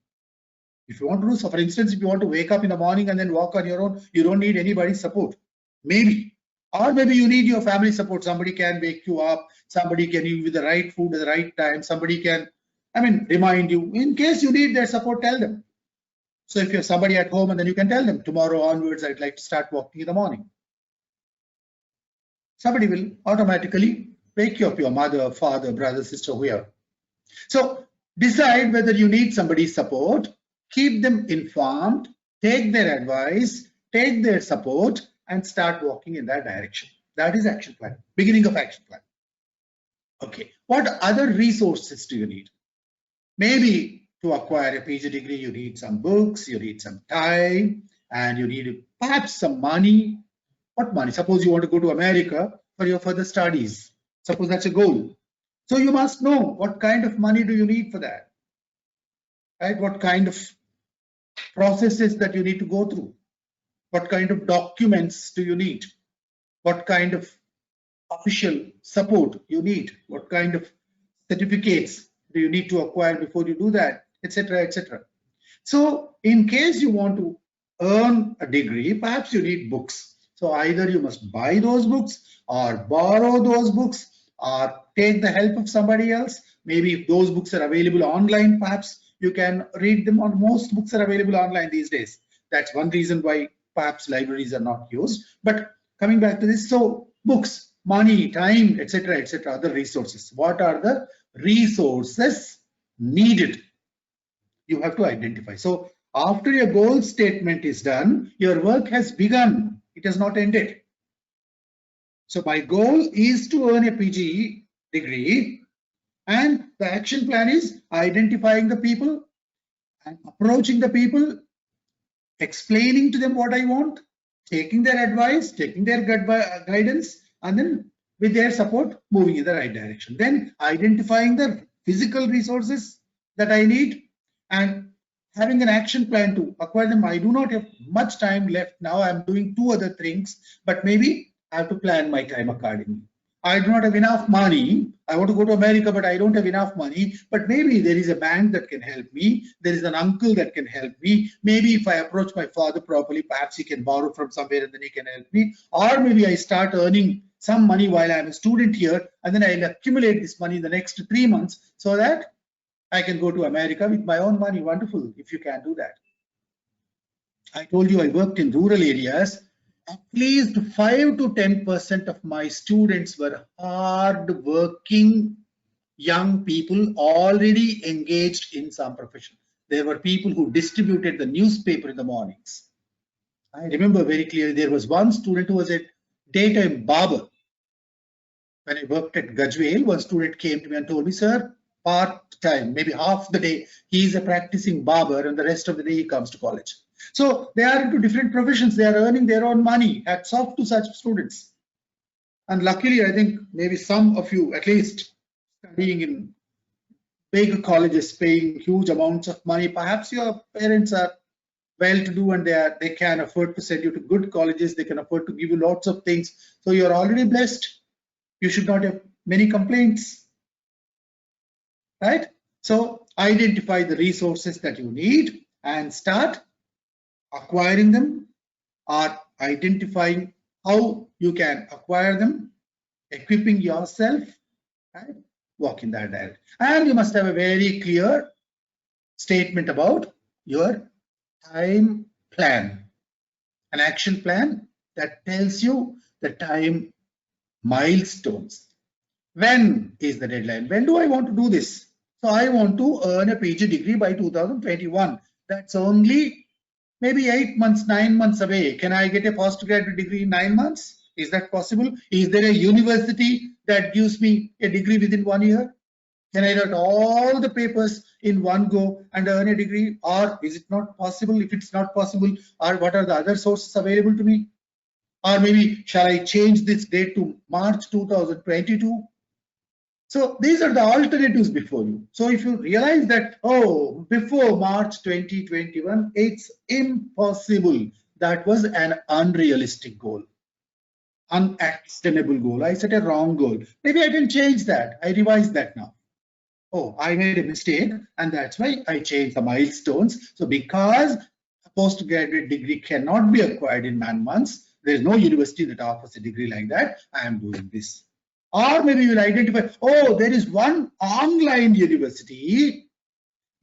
If you want to do so, for instance, if you want to wake up in the morning and then walk on your own, you don't need anybody's support. Maybe. Or maybe you need your family support. Somebody can wake you up. Somebody can give you the right food at the right time. Somebody can, remind you. In case you need their support, tell them. So if you have somebody at home, and then you can tell them, tomorrow onwards, I'd like to start walking in the morning. Somebody will automatically wake you up, your mother, father, brother, sister, whoever. So decide whether you need somebody's support, keep them informed, take their advice, take their support, and start walking in that direction. That is action plan, beginning of action plan. Okay, what other resources do you need? Maybe to acquire a PG degree, you need some books, you need some time, and you need perhaps some money. What money? Suppose you want to go to America for your further studies. Suppose that's a goal. So you must know what kind of money do you need for that, right? What kind of processes that you need to go through? What kind of documents do you need? What kind of official support you need? What kind of certificates do you need to acquire before you do that, etc., etc. So in case you want to earn a degree, perhaps you need books. So either you must buy those books or borrow those books or take the help of somebody else. Maybe if those books are available online, perhaps you can read them on. Most books are available online these days. That's one reason why perhaps libraries are not used. But coming back to this, so books, money, time, etc., etc., other resources. What are the resources needed? You have to identify. So after your goal statement is done, your work has begun. It has not ended. So my goal is to earn a PG degree, and the action plan is identifying the people and approaching the people, explaining to them what I want, taking their advice, taking their guidance, and then with their support, moving in the right direction. Then identifying the physical resources that I need and having an action plan to acquire them. I do not have much time left now. I'm doing 2 other things, but maybe I have to plan my time accordingly. I do not have enough money. I want to go to America, but I don't have enough money. But maybe there is a bank that can help me. There is an uncle that can help me. Maybe if I approach my father properly, perhaps he can borrow from somewhere and then he can help me. Or maybe I start earning some money while I'm a student here, and then I'll accumulate this money in the next 3 months so that I can go to America with my own money. Wonderful if you can do that. I told you I worked in rural areas. At least 5 to 10% of my students were hard-working young people already engaged in some profession. There were people who distributed the newspaper in the mornings. I remember very clearly there was one student who was a daytime barber. When I worked at Gajwel, one student came to me and told me, sir, part-time, maybe half the day, he is a practicing barber and the rest of the day he comes to college. So they are into different professions. They are earning their own money. Hats off to such students. And luckily, I think maybe some of you, at least studying in big colleges, paying huge amounts of money. Perhaps your parents are well-to-do and they can afford to send you to good colleges. They can afford to give you lots of things. So you're already blessed. You should not have many complaints, right? So identify the resources that you need and start acquiring them or identifying how you can acquire them, equipping yourself, right? Walk in that direction. And you must have a very clear statement about your time plan, an action plan that tells you the time milestones. When is the deadline? When do I want to do this? So I want to earn a PG degree by 2021. That's only maybe 8 months, 9 months away. Can I get a postgraduate degree in 9 months? Is that possible? Is there a university that gives me a degree within 1 year? Can I write all the papers in one go and earn a degree? Or is it not possible? If it's not possible, or what are the other sources available to me? Or maybe shall I change this date to March 2022? So these are the alternatives before you. So if you realize that, oh, before March 2021, it's impossible. That was an unrealistic goal. unactionable goal. I set a wrong goal. Maybe I can change that. I revise that now. Oh, I made a mistake, and that's why I changed the milestones. So because a postgraduate degree cannot be acquired in 9 months, there is no university that offers a degree like that. I am doing this. Or maybe you will identify, oh, there is one online university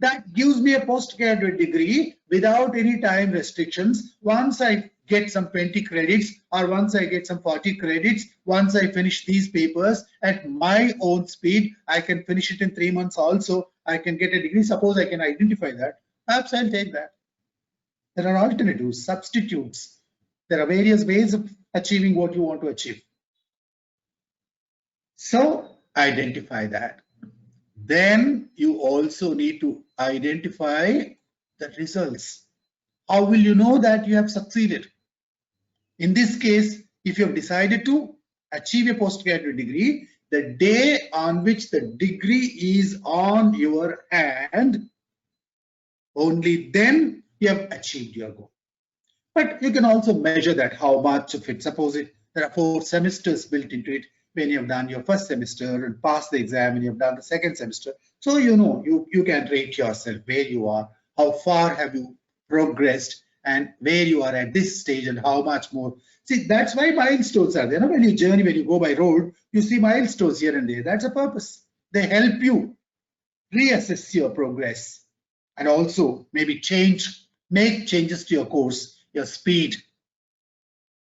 that gives me a postgraduate degree without any time restrictions. Once I get some 20 credits, or once I get some 40 credits, once I finish these papers at my own speed, I can finish it in 3 months also. I can get a degree. Suppose I can identify that. Perhaps I'll take that. There are alternatives, substitutes. There are various ways of achieving what you want to achieve. So identify that. Then you also need to identify the results. How will you know that you have succeeded? In this case, if you have decided to achieve a postgraduate degree, the day on which the degree is on your hand, only then you have achieved your goal. But you can also measure that, how much of it. Suppose there are 4 semesters built into it. When you have done your first semester and passed the exam and you have done the second semester, so you know, you can rate yourself where you are, how far have you progressed, and where you are at this stage and how much more. See, that's why milestones are there. When you journey, when you go by road, you see milestones here and there. That's a purpose. They help you reassess your progress and also maybe make changes to your course, your speed,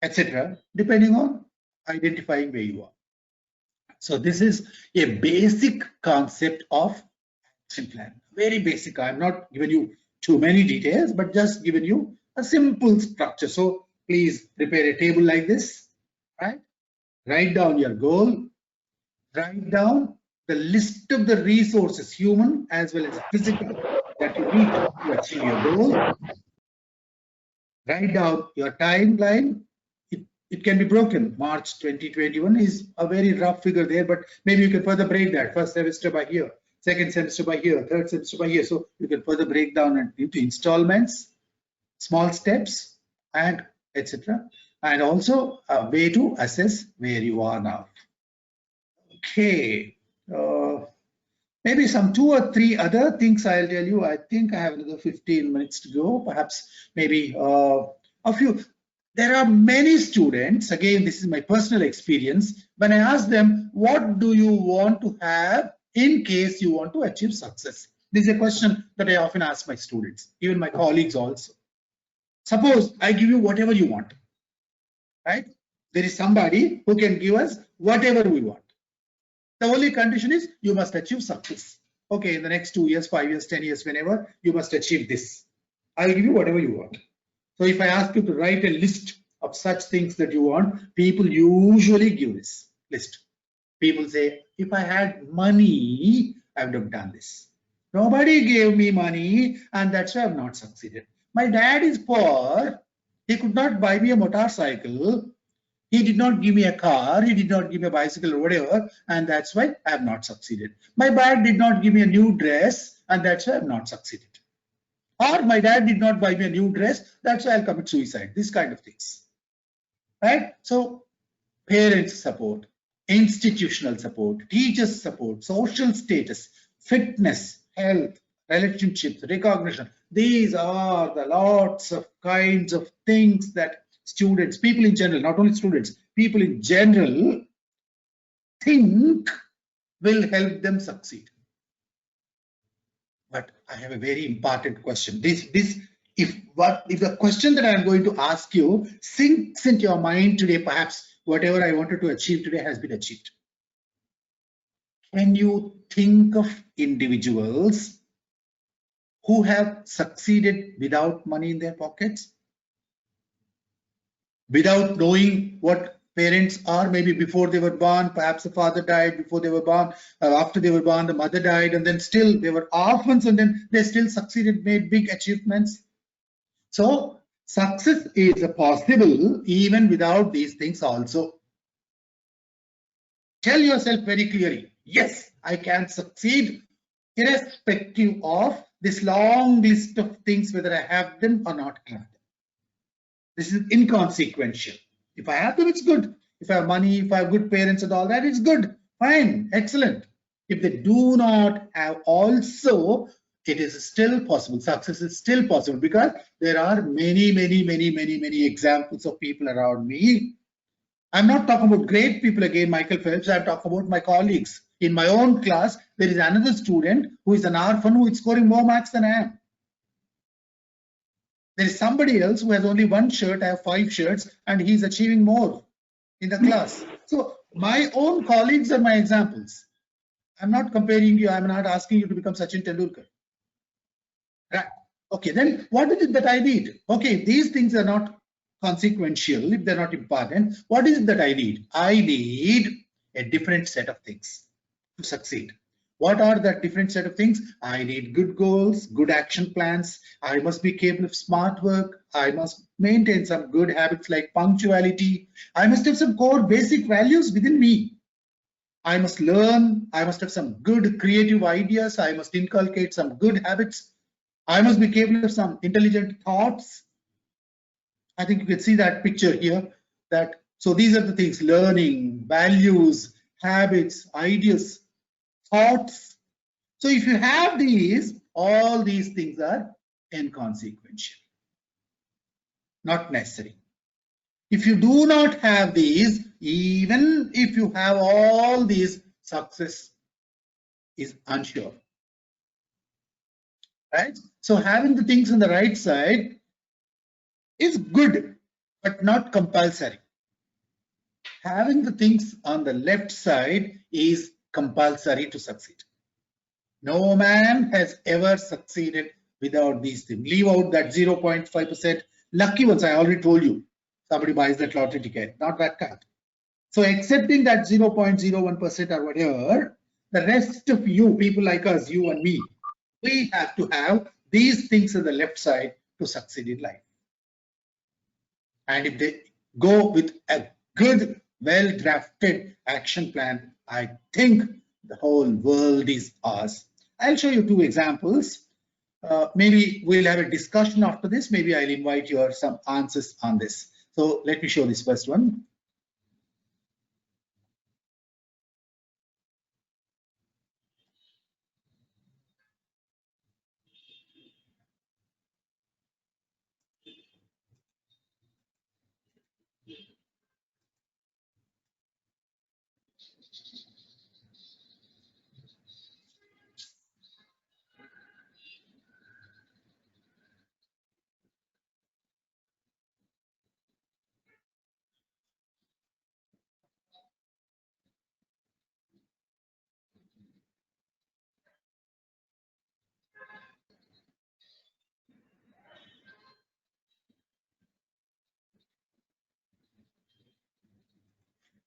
etc., depending on identifying where you are. So this is a basic concept of action plan. Very basic. I'm not giving you too many details, but just giving you a simple structure. So please prepare a table like this, right? Write down your goal. Write down the list of the resources, human as well as physical, that you need to achieve your goal. Write down your timeline. It can be broken. March 2021 is a very rough figure there, but maybe you can further break that. First semester by here, second semester by here, third semester by here. So you can further break down into installments, small steps, and etc. And also a way to assess where you are now. Okay. Maybe some 2 or 3 other things I'll tell you. I think I have another 15 minutes to go. Perhaps maybe a few. There are many students, again, this is my personal experience, when I ask them, what do you want to have in case you want to achieve success? This is a question that I often ask my students, even my colleagues also. Suppose I give you whatever you want, right? There is somebody who can give us whatever we want. The only condition is you must achieve success. Okay, in the next 2 years, 5 years, 10 years, whenever, you must achieve this. I'll give you whatever you want. So if I ask you to write a list of such things that you want, people usually give this list. People say, if I had money, I would have done this. Nobody gave me money, and that's why I've not succeeded. My dad is poor. He could not buy me a motorcycle. He did not give me a car. He did not give me a bicycle or whatever, and that's why I have not succeeded. My dad did not give me a new dress, and that's why I have not succeeded. Or my dad did not buy me a new dress, that's why I'll commit suicide. These kind of things, right? So parents support, institutional support, teachers support, social status, fitness, health, relationships, recognition. These are the lots of kinds of things that students, people in general, not only students, people in general think will help them succeed. But I have a very important question. If the question that I am going to ask you sinks into your mind today, perhaps whatever I wanted to achieve today has been achieved. Can you think of individuals who have succeeded without money in their pockets? Without knowing what parents are, maybe before they were born, perhaps the father died before they were born, after they were born, the mother died, and then still they were orphans, and then they still succeeded, made big achievements. So success is possible even without these things also. Tell yourself very clearly, yes, I can succeed irrespective of this long list of things, whether I have them or not have them. This is inconsequential. If I have them, it's good. if I have money, if I have good parents and all that, it's good, fine, excellent. If they do not have also, it is still possible. Success is still possible because there are many examples of people around me. I'm not talking about great people again, Michael Phelps. I'm talking about my colleagues. In my own class, there is another student who is an orphan who is scoring more marks than I am. There is somebody else who has only one shirt, I have 5 shirts, and he's achieving more in the class. So my own colleagues are my examples. I'm not comparing you. I'm not asking you to become Sachin Tendulkar. Right. Okay, then what is it that I need? Okay, these things are not consequential, if they're not important. What is it that I need? I need a different set of things to succeed. What are that different set of things? I need good goals, good action plans. I must be capable of smart work. I must maintain some good habits like punctuality. I must have some core basic values within me. I must learn. I must have some good creative ideas. I must inculcate some good habits. I must be capable of some intelligent thoughts. I think you can see that picture here. So these are the things: learning, values, habits, ideas, thoughts. So if you have these, all these things are inconsequential, not necessary. If you do not have these, even if you have all these, success is unsure. Right? So having the things on the right side is good, but not compulsory. Having the things on the left side is compulsory to succeed. No man has ever succeeded without these things. Leave out that 0.5% lucky ones. I already told you. Somebody buys that lottery ticket, not that kind. So accepting that 0.01% or whatever, the rest of you, people like us, you and me, we have to have these things on the left side to succeed in life. And if they go with a good, well-drafted action plan, I think the whole world is ours. I'll show you 2 examples. Maybe we'll have a discussion after this. Maybe I'll invite your some answers on this. So let me show this first one.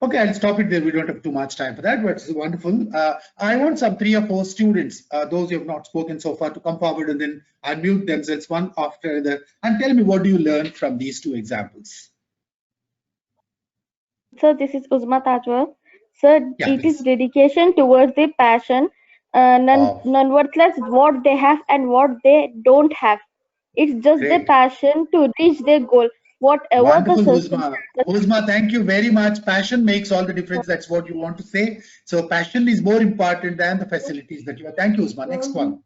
Okay, I'll stop it there. We don't have too much time for that, but it's wonderful. I want some 3 or 4 students, those who have not spoken so far, to come forward and then unmute themselves one after the other and tell me what do you learn from these 2 examples. Sir, this is Uzma Tajwar. Sir, Yeah, it please. is dedication towards the passion, none worthless what they have and what they don't have. It's just the Great. passion to reach their goal, whatever Wonderful, the Uzma. Uzma, thank you very much. Passion makes all the difference. That's what you want to say. So passion is more important than the facilities that you have. Thank you, Uzma. Next one.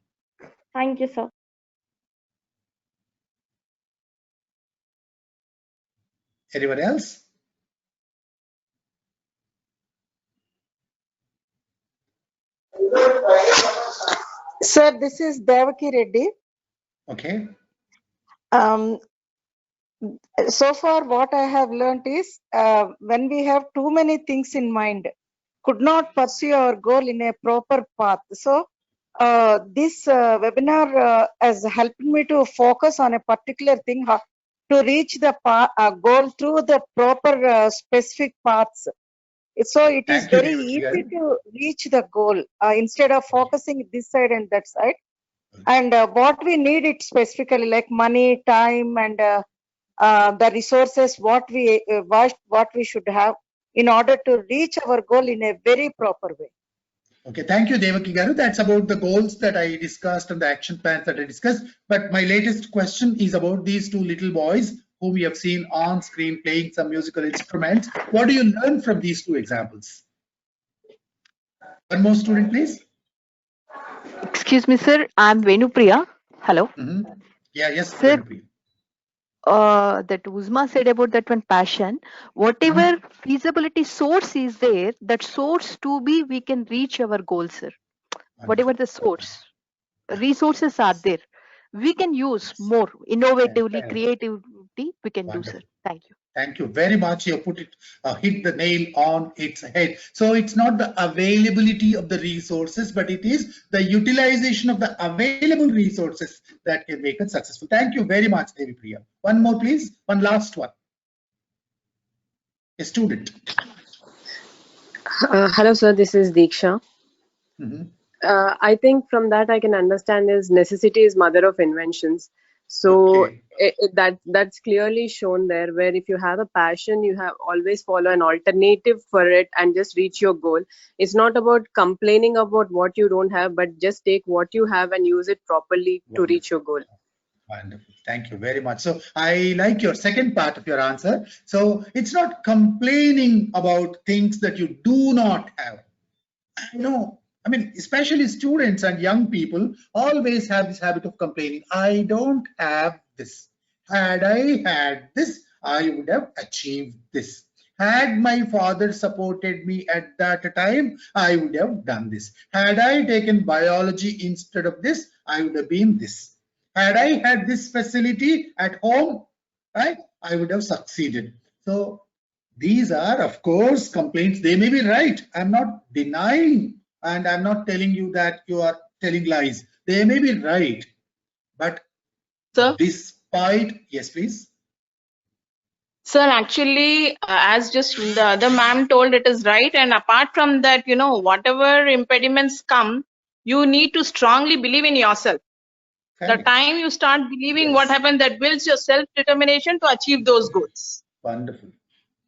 Thank you, sir. Anyone else? Sir, this is Devaki Reddy. Okay. So far, what I have learned is when we have too many things in mind, could not pursue our goal in a proper path. So this webinar has helped me to focus on a particular thing, how to reach the goal through the proper specific paths. So it is Thank you, very Devaki easy garu. to reach the goal instead of focusing this side and that side. And what we need it specifically, like money, time, and the resources, what we should have in order to reach our goal in a very proper way. Okay, thank you, Devaki garu. That's about the goals that I discussed and the action plans that I discussed. But my latest question is about these 2 little boys whom you have seen on screen playing some musical instruments. What do you learn from these two examples? One more student, please. Excuse me, sir. I'm Venupriya. Hello. Yeah, yes, sir. Venupriya. That Uzma said about that one passion. Whatever feasibility source is there, that source to be, we can reach our goal, sir. Whatever the source, resources are there, we can use more innovatively, creativity. We can do, sir. Thank you. Thank you very much. You put it, hit the nail on its head. So it's not the availability of the resources, but it is the utilization of the available resources that can make it successful. Thank you very much, Devi Priya. One more, please. One last one. A student. Hello, sir. This is Diksha. I think from that I can understand is necessity is mother of inventions. So that's clearly shown there, where if you have a passion, you have always follow an alternative for it and just reach your goal. It's not about complaining about what you don't have, but just take what you have and use it properly to reach your goal. Wonderful. Thank you very much. So I like your second part of your answer. So it's not complaining about things that you do not have. I mean, especially students and young people always have this habit of complaining. I don't have this. Had I had this, I would have achieved this. Had my father supported me at that time, I would have done this. Had I taken biology instead of this, I would have been this. Had I had this facility at home, right, I would have succeeded. So these are, of course, complaints. They may be right. I'm not denying. And I'm not telling you that you are telling lies. They may be right, but sir, despite, yes, please. Sir, actually, as just the ma'am told, it is right. And apart from that, whatever impediments come, you need to strongly believe in yourself. The time you start believing, what happens, that builds your self-determination to achieve those goals. Wonderful.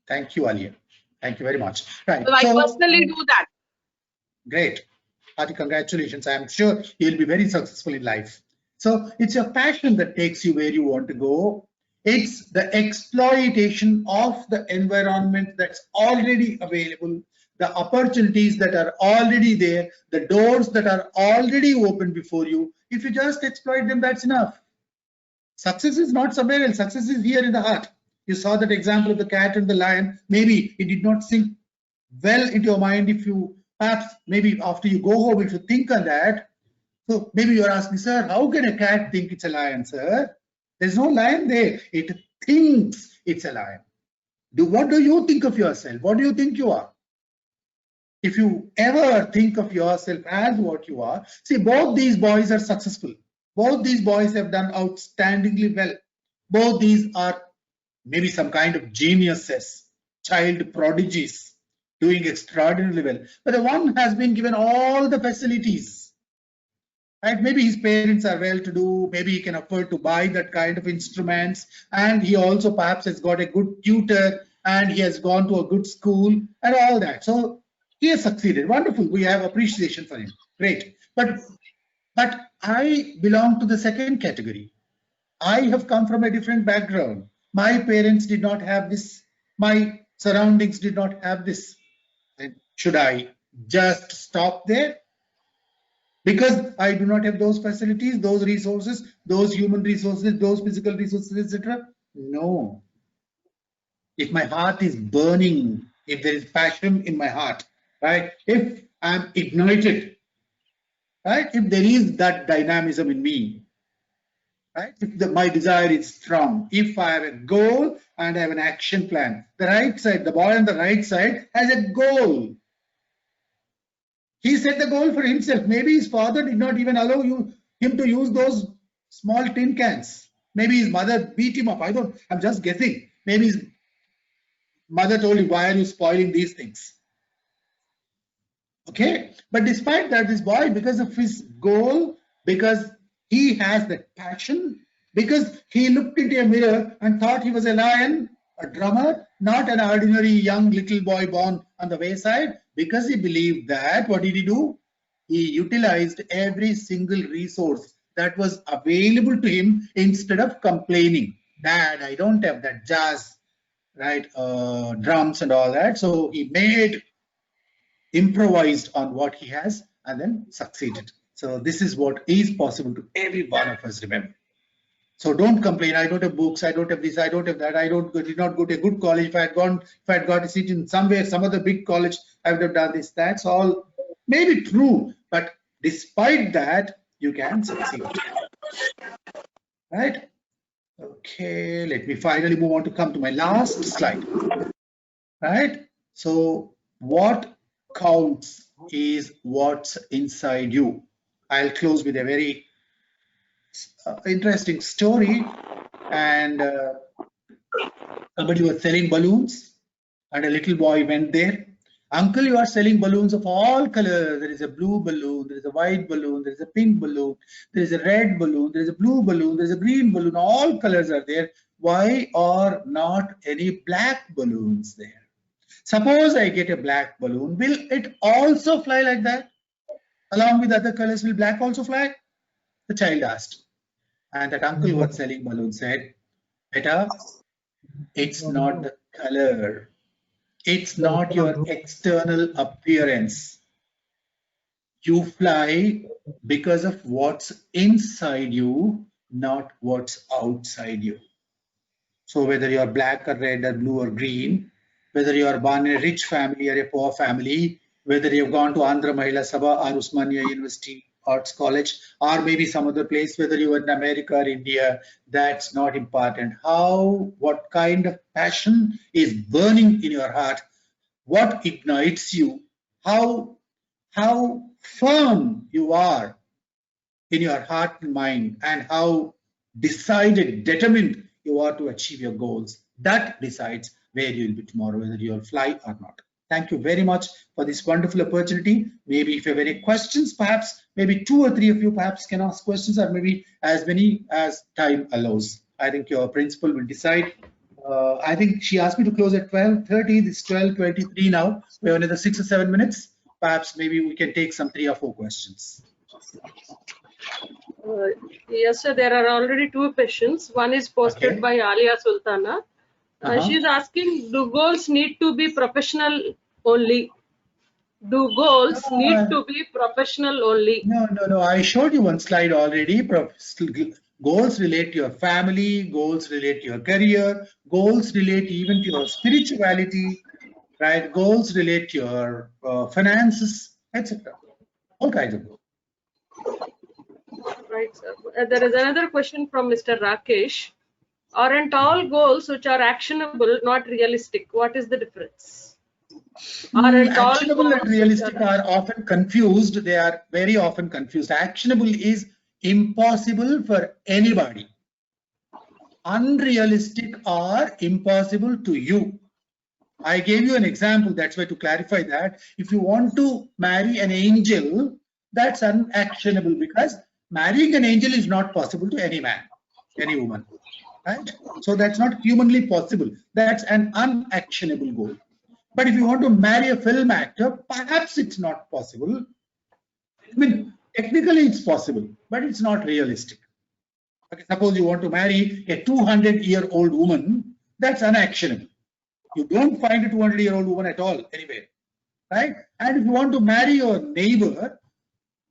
Thank you, Alia. Thank you very much. Right. So I personally do that. Great. Hearty congratulations. I am sure you'll be very successful in life. So it's your passion that takes you where you want to go. It's the exploitation of the environment that's already available, the opportunities that are already there, the doors that are already open before you. If you just exploit them, that's enough. Success is not somewhere else. Success is here in the heart. You saw that example of the cat and the lion. Maybe it did not sink well into your mind. If you perhaps maybe after you go home, if you think on that, so maybe you're asking, sir, how can a cat think it's a lion, sir? There's no lion there. It thinks it's a lion. What do you think of yourself? What do you think you are? If you ever think of yourself as what you are, see, both these boys are successful. Both these boys have done outstandingly well. Both these are maybe some kind of geniuses, child prodigies, doing extraordinarily well. But the one has been given all the facilities. Right? Maybe his parents are well-to-do, maybe he can afford to buy that kind of instruments, and he also perhaps has got a good tutor, and he has gone to a good school and all that. So he has succeeded. Wonderful. We have appreciation for him. Great. But I belong to the second category. I have come from a different background. My parents did not have this. My surroundings did not have this. Should I just stop there? Because I do not have those facilities, those resources, those human resources, those physical resources, etc. No. If my heart is burning, if there is passion in my heart, right? If I'm ignited, right? If there is that dynamism in me, right? If my desire is strong, if I have a goal and I have an action plan, the right side, the boy on the right side has a goal. He set the goal for himself. Maybe his father did not even allow him to use those small tin cans. Maybe his mother beat him up. I'm just guessing. Maybe his mother told him, why are you spoiling these things? Okay. But despite that, this boy, because of his goal, because he has that passion, because he looked into a mirror and thought he was a lion, a drummer, not an ordinary young little boy born on the wayside. Because he believed that, what did he do? He utilized every single resource that was available to him instead of complaining. Dad, I don't have that jazz, right, drums and all that. So he improvised on what he has and then succeeded. So this is what is possible to every one of us, remember. So don't complain. I don't have books. I don't have this. I don't have that. I did not go to a good college. If I had got a seat in somewhere, some other big college, I would have done this. That's all maybe true. But despite that, you can succeed. Right? Okay. Let me finally move on to come to my last slide. Right? So what counts is what's inside you. I'll close with a very interesting story. And somebody was selling balloons and a little boy went there. Uncle, you are selling balloons of all colors. There is a blue balloon, there is a white balloon, there is a pink balloon, there is a red balloon, there is a blue balloon, there is a green balloon. All colors are there. Why are not any black balloons there? Suppose I get a black balloon, will it also fly like that? Along with other colors, will black also fly? The child asked. And that uncle who was selling balloons said, Beta, it's not the color. It's not your external appearance. You fly because of what's inside you, not what's outside you. So whether you're black or red or blue or green, whether you are born in a rich family or a poor family, whether you've gone to Andhra Mahila Sabha or Usmania University Arts College, or maybe some other place, whether you are in America or India, that's not important. What kind of passion is burning in your heart, what ignites you, how firm you are in your heart and mind, and how decided, determined you are to achieve your goals. That decides where you will be tomorrow, whether you will fly or not. Thank you very much for this wonderful opportunity. Maybe if you have any questions, perhaps maybe 2 or 3 of you perhaps can ask questions, or maybe as many as time allows. I think your principal will decide. I think she asked me to close at 12:30. It's 12:23 now. We have another 6 or 7 minutes. Perhaps maybe we can take some 3 or 4 questions. Yes, sir. There are already 2 questions. One is posted by Alia Sultana. She's asking, do goals need to be professional only? Do goals need to be professional only? No. I showed you one slide already. Goals relate to your family, goals relate to your career, goals relate even to your spirituality, right? Goals relate to your finances, etc. All kinds of goals. Right, sir. There is another question from Mr. Rakesh. Aren't all goals which are actionable not realistic? What is the difference? Actionable and realistic are often confused. They are very often confused. Actionable is impossible for anybody. Unrealistic are impossible to you. I gave you an example. That's why, to clarify that, if you want to marry an angel, that's unactionable, because marrying an angel is not possible to any man, any woman. Right? So that's not humanly possible. That's an unactionable goal. But if you want to marry a film actor, perhaps it's not possible. I mean, technically it's possible, but it's not realistic. Okay, suppose you want to marry a 200-year-old woman, that's unactionable. You don't find a 200-year-old woman at all anywhere, right? And if you want to marry your neighbor,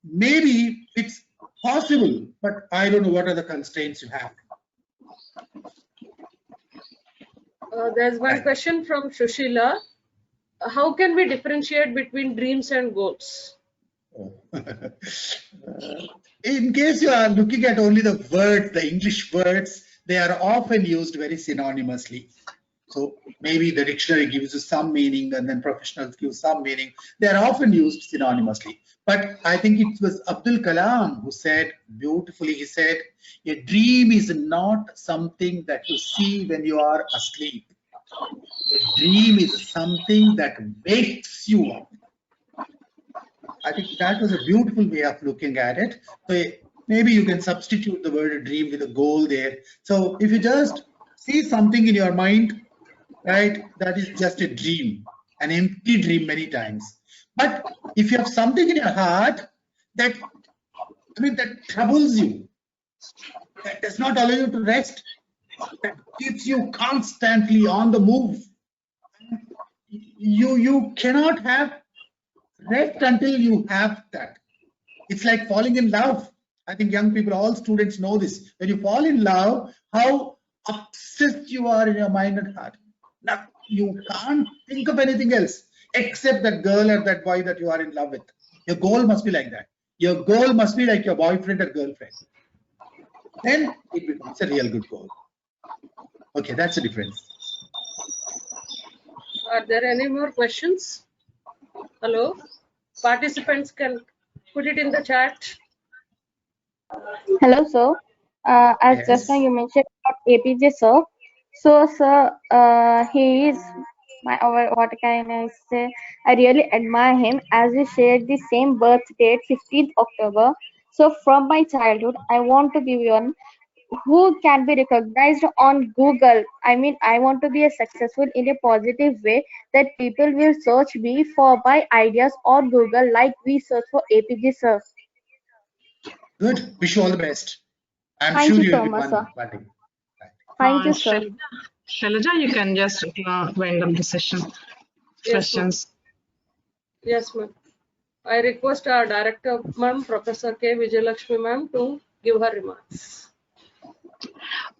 maybe it's possible, but I don't know what are the constraints you have. There's one question from Shushila. How can we differentiate between dreams and goals? In case you are looking at only the words, the English words, they are often used very synonymously. So maybe the dictionary gives you some meaning and then professionals give some meaning. They are often used synonymously. But I think it was Abdul Kalam who said beautifully, he said, a dream is not something that you see when you are asleep. A dream is something that wakes you up. I think that was a beautiful way of looking at it. So maybe you can substitute the word dream with a goal there. So if you just see something in your mind, right, that is just a dream, an empty dream many times. But if you have something in your heart that, that troubles you, that does not allow you to rest, that keeps you constantly on the move. You cannot have rest until you have that. It's like falling in love. I think young people, all students know this. When you fall in love, how obsessed you are in your mind and heart. Now, you can't think of anything else except that girl or that boy that you are in love with. Your goal must be like that. Your goal must be like your boyfriend or girlfriend. Then it becomes a real good goal. Okay, that's the difference. Are there any more questions? Hello? Participants can put it in the chat. Hello, sir. As just now you mentioned about APJ, sir. So, sir, he is what can I say? I really admire him as we shared the same birth date, 15th October. So, from my childhood, I want to be one who can be recognized on Google. I mean, I want to be a successful in a positive way that people will search me for my ideas on Google, like we search for APJ, sir. Good. Wish you all the best. I'm Thank sure you you'll so be much, one. sir. Thank you, sir. Shailaja, you can just wind up the session. Questions? Yes, ma'am. I request our director, ma'am, Professor K. Vijayalakshmi, ma'am, to give her remarks.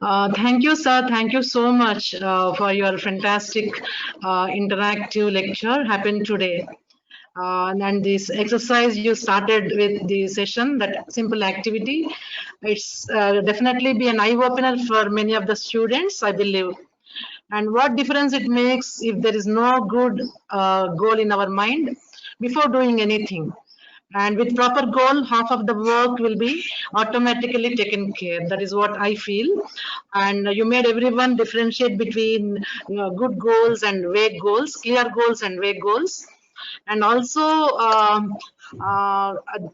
Thank you, sir. Thank you so much for your fantastic interactive lecture happened today. And this exercise you started with the session, that simple activity, it's definitely be an eye-opener for many of the students, I believe. And what difference it makes if there is no good goal in our mind before doing anything. And with proper goal, half of the work will be automatically taken care. That is what I feel. And you made everyone differentiate between good goals and vague goals, clear goals and vague goals. And also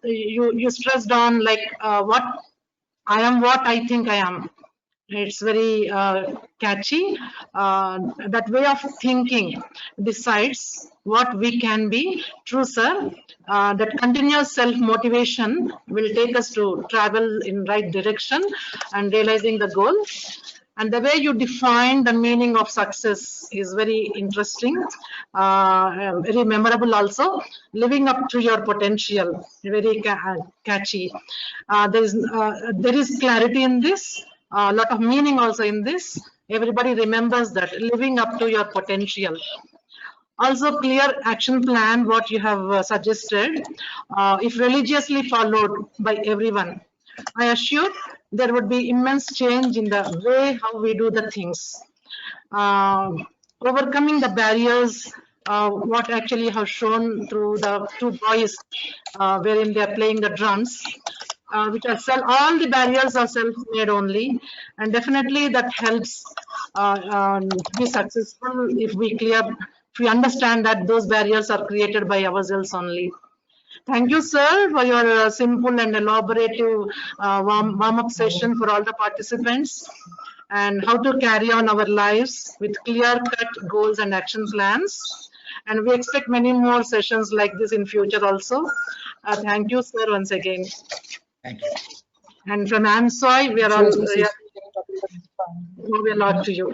you stressed on like what I am, what I think I am. It's very catchy. That way of thinking decides what we can be. True, sir. That continuous self-motivation will take us to travel in right direction and realizing the goal. And the way you define the meaning of success is very interesting, very memorable also. Living up to your potential, very catchy. There is clarity in this. A lot of meaning also in this. Everybody remembers that, living up to your potential. Also, clear action plan, what you have suggested, if religiously followed by everyone, I assure there would be immense change in the way how we do the things. Overcoming the barriers, what actually have shown through the two boys, wherein they are playing the drums, which are all the barriers are self-made only, and definitely that helps to be successful if we understand that those barriers are created by ourselves only. Thank you, sir, for your simple and elaborative warm-up session for all the participants, and how to carry on our lives with clear-cut goals and action plans. And we expect many more sessions like this in future also. Thank you, sir, once again. Thank you. And from AMSOI, we are also over a lot to you.